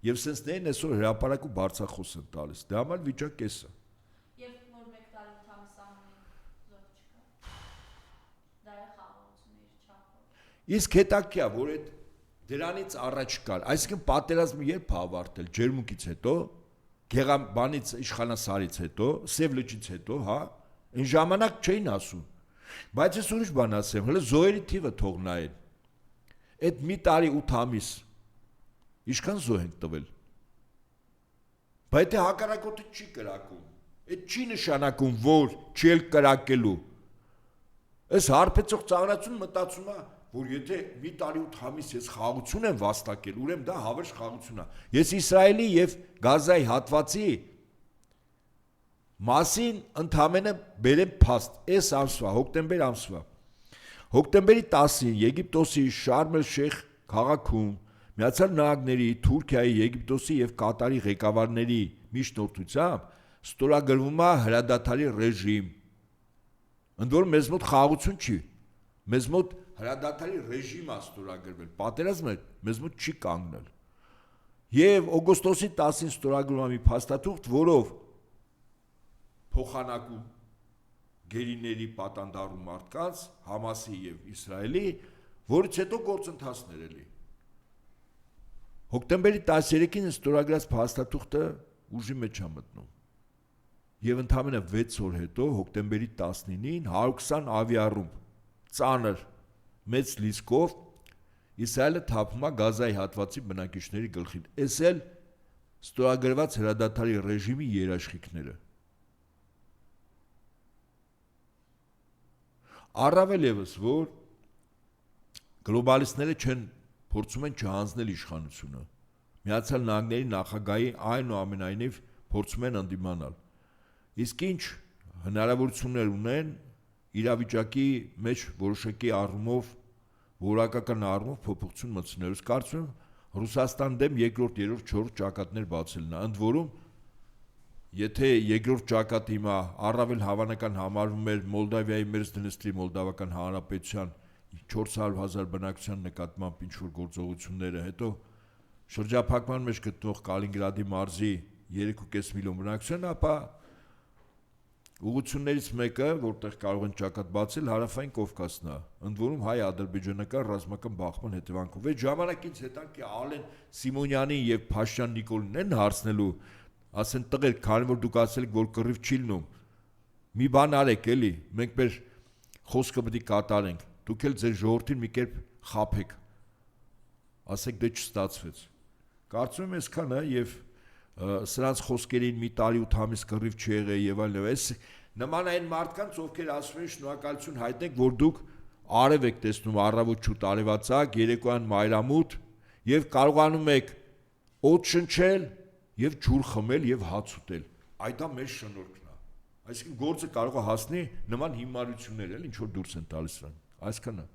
Եվ sense ներն այսօր հրապարակ ու բարձախոս են տալիս։ Դա համար վիճակը էս է։ Եվ որ 1 տարի 8 ամիս ամեն զոհ չկա։ Դա է խաղաղությունը իր չափով։ Իսկ հետաքրքիր է, որ այդ դրանից առաջ կար, այսինքն պատերազմը երբ է ավարտել, ջերմուկից հետո, գեղամբանից իշխանասարից հետո, Սև լճից հետո, հա, այն ժամանակ չէին ասում։ Բայց ես ուրիշ բան ասեմ, հələ զոհերի թիվը թող նայեն։ Այդ մի տարի 8 ամիս ինչքան զոհ են տվել։ Բայց թե հակառակորդը չի կրակում, այդ չի նշանակում, որ չի էլ կրակելու։ Այս հարբեցող ծաղրացուն մտածում է, որ եթե մի տարի 8 ամիս ես խաղաղություն եմ վաստակել, ուրեմն դա հավերժ խաղաղություն է։ Ես Իսրայելի եւ Գազայի հատվածի մասին ընդամենը բերեմ փաստ, այս ամսվա, հոկտեմբեր ամսվա։ Հոկտեմբերի 10-ին Եգիպտոսի Շարմ el-Շեյխ քաղաքում Միացյալ Նահանգների, Թուրքիայի, Եգիպտոսի եւ Կատարի ղեկավարների միջնորդությամբ ստորագրվում է հրադադարի ռեժիմ։ Ընդ որում մեզ մոտ խաղաղություն չի։ Մեզ մոտ հրադադարի ռեժիմ է ստորագրվել։ Պատերազմը մեզ մոտ չի կանգնել։ Եվ օգոստոսի 10-ին ստորագրվում է մի փաստաթուղթ, որով փոխանակում գերիների պատանդարու մարդկանց Համասի եւ Իսրայելի, որից հետո գործընթացներ էլի։ Հոկտեմբերի 13-ին ստորագրած փաստաթուղթը ուժի մեջ է մտնում։ Եվ ընդամենը 6 օր հետո հոկտեմբերի 19-ին 120 ավիառումբ ծանր մեծ լիսկով Իսրայելը թափում է Գազայի հատվածի բնակիչների գլխին։ Էս էլ ստորագրված հրադադարի ռեժիմի երաշխիքները։ Առավել եւս, որ գլոբալիստները փորձում են չհանձնել իշխանությունը։ Միացյալ Նահանգների նախագահի այնուամենայնիվ փորձում են ընդդիմանալ։ Իսկ ինչ հնարավորություններ ունեն իրավիճակի մեջ որոշակի առումով, որակական առումով փոփոխություն մտցնելուց կարծում եմ Ռուսաստան դեմ 2-րդ, 3-րդ, 4-րդ ճակատներ բացելն է։ Ընդ որում, եթե երկրորդ ճակատը հիմա առավել հավանական համարվում էր Մոլդավիայի Մերձդնեստրի Մոլդավական Հանրապետության 400,000 բնակչության նկատմամբ ինչ-որ գործողությունները, հետո շրջափակման մեջ գտնող Կալինինգրադի մարզի 3.5 միլիոն բնակչության, ապա ուղղություններից մեկը, որտեղ կարող են ճակատ բացել, հարավային Կովկասն է, ընդ որում հայ-ադրբեջանական ռազմական բախման հետևանքով։ Այդ ժամանակից հետաքրքիր Ալեն Սիմոնյանին եւ Փաշյան Նիկոլին են հարցնելու, ասեն տղեր, քանի որ դուք ասել եք, որ կռիվ չի լինում, մի բան արեք էլի, մենք մեր խոսքը պետք է կատարենք, դուք էլ ձեր ժողովրդին մի կերպ խաբեք, ասեք դե չստացվեց։ Կարծում եմ այսքանը եւ սրանց խոսքերին մի տարի 8 ամիս կռիվ չի եղել եւ այլն, այս նման այն մարդկանց, ովքեր ասում են շնորհակալություն հայտնեք, որ դուք արև եք տեսնում առավոտ շուտ արևածագ, երեկոյան մայրամուտ եւ կարողանում եք օդ շնչել եւ ջուր խմել եւ հաց ուտել։ Այդ դա մեր շնորհքն է։ Այսինքն գործը կարող է հասնի նման հիմարություններ էլ ինչ որ դուրս են տալիս նրան։ Այսքանը։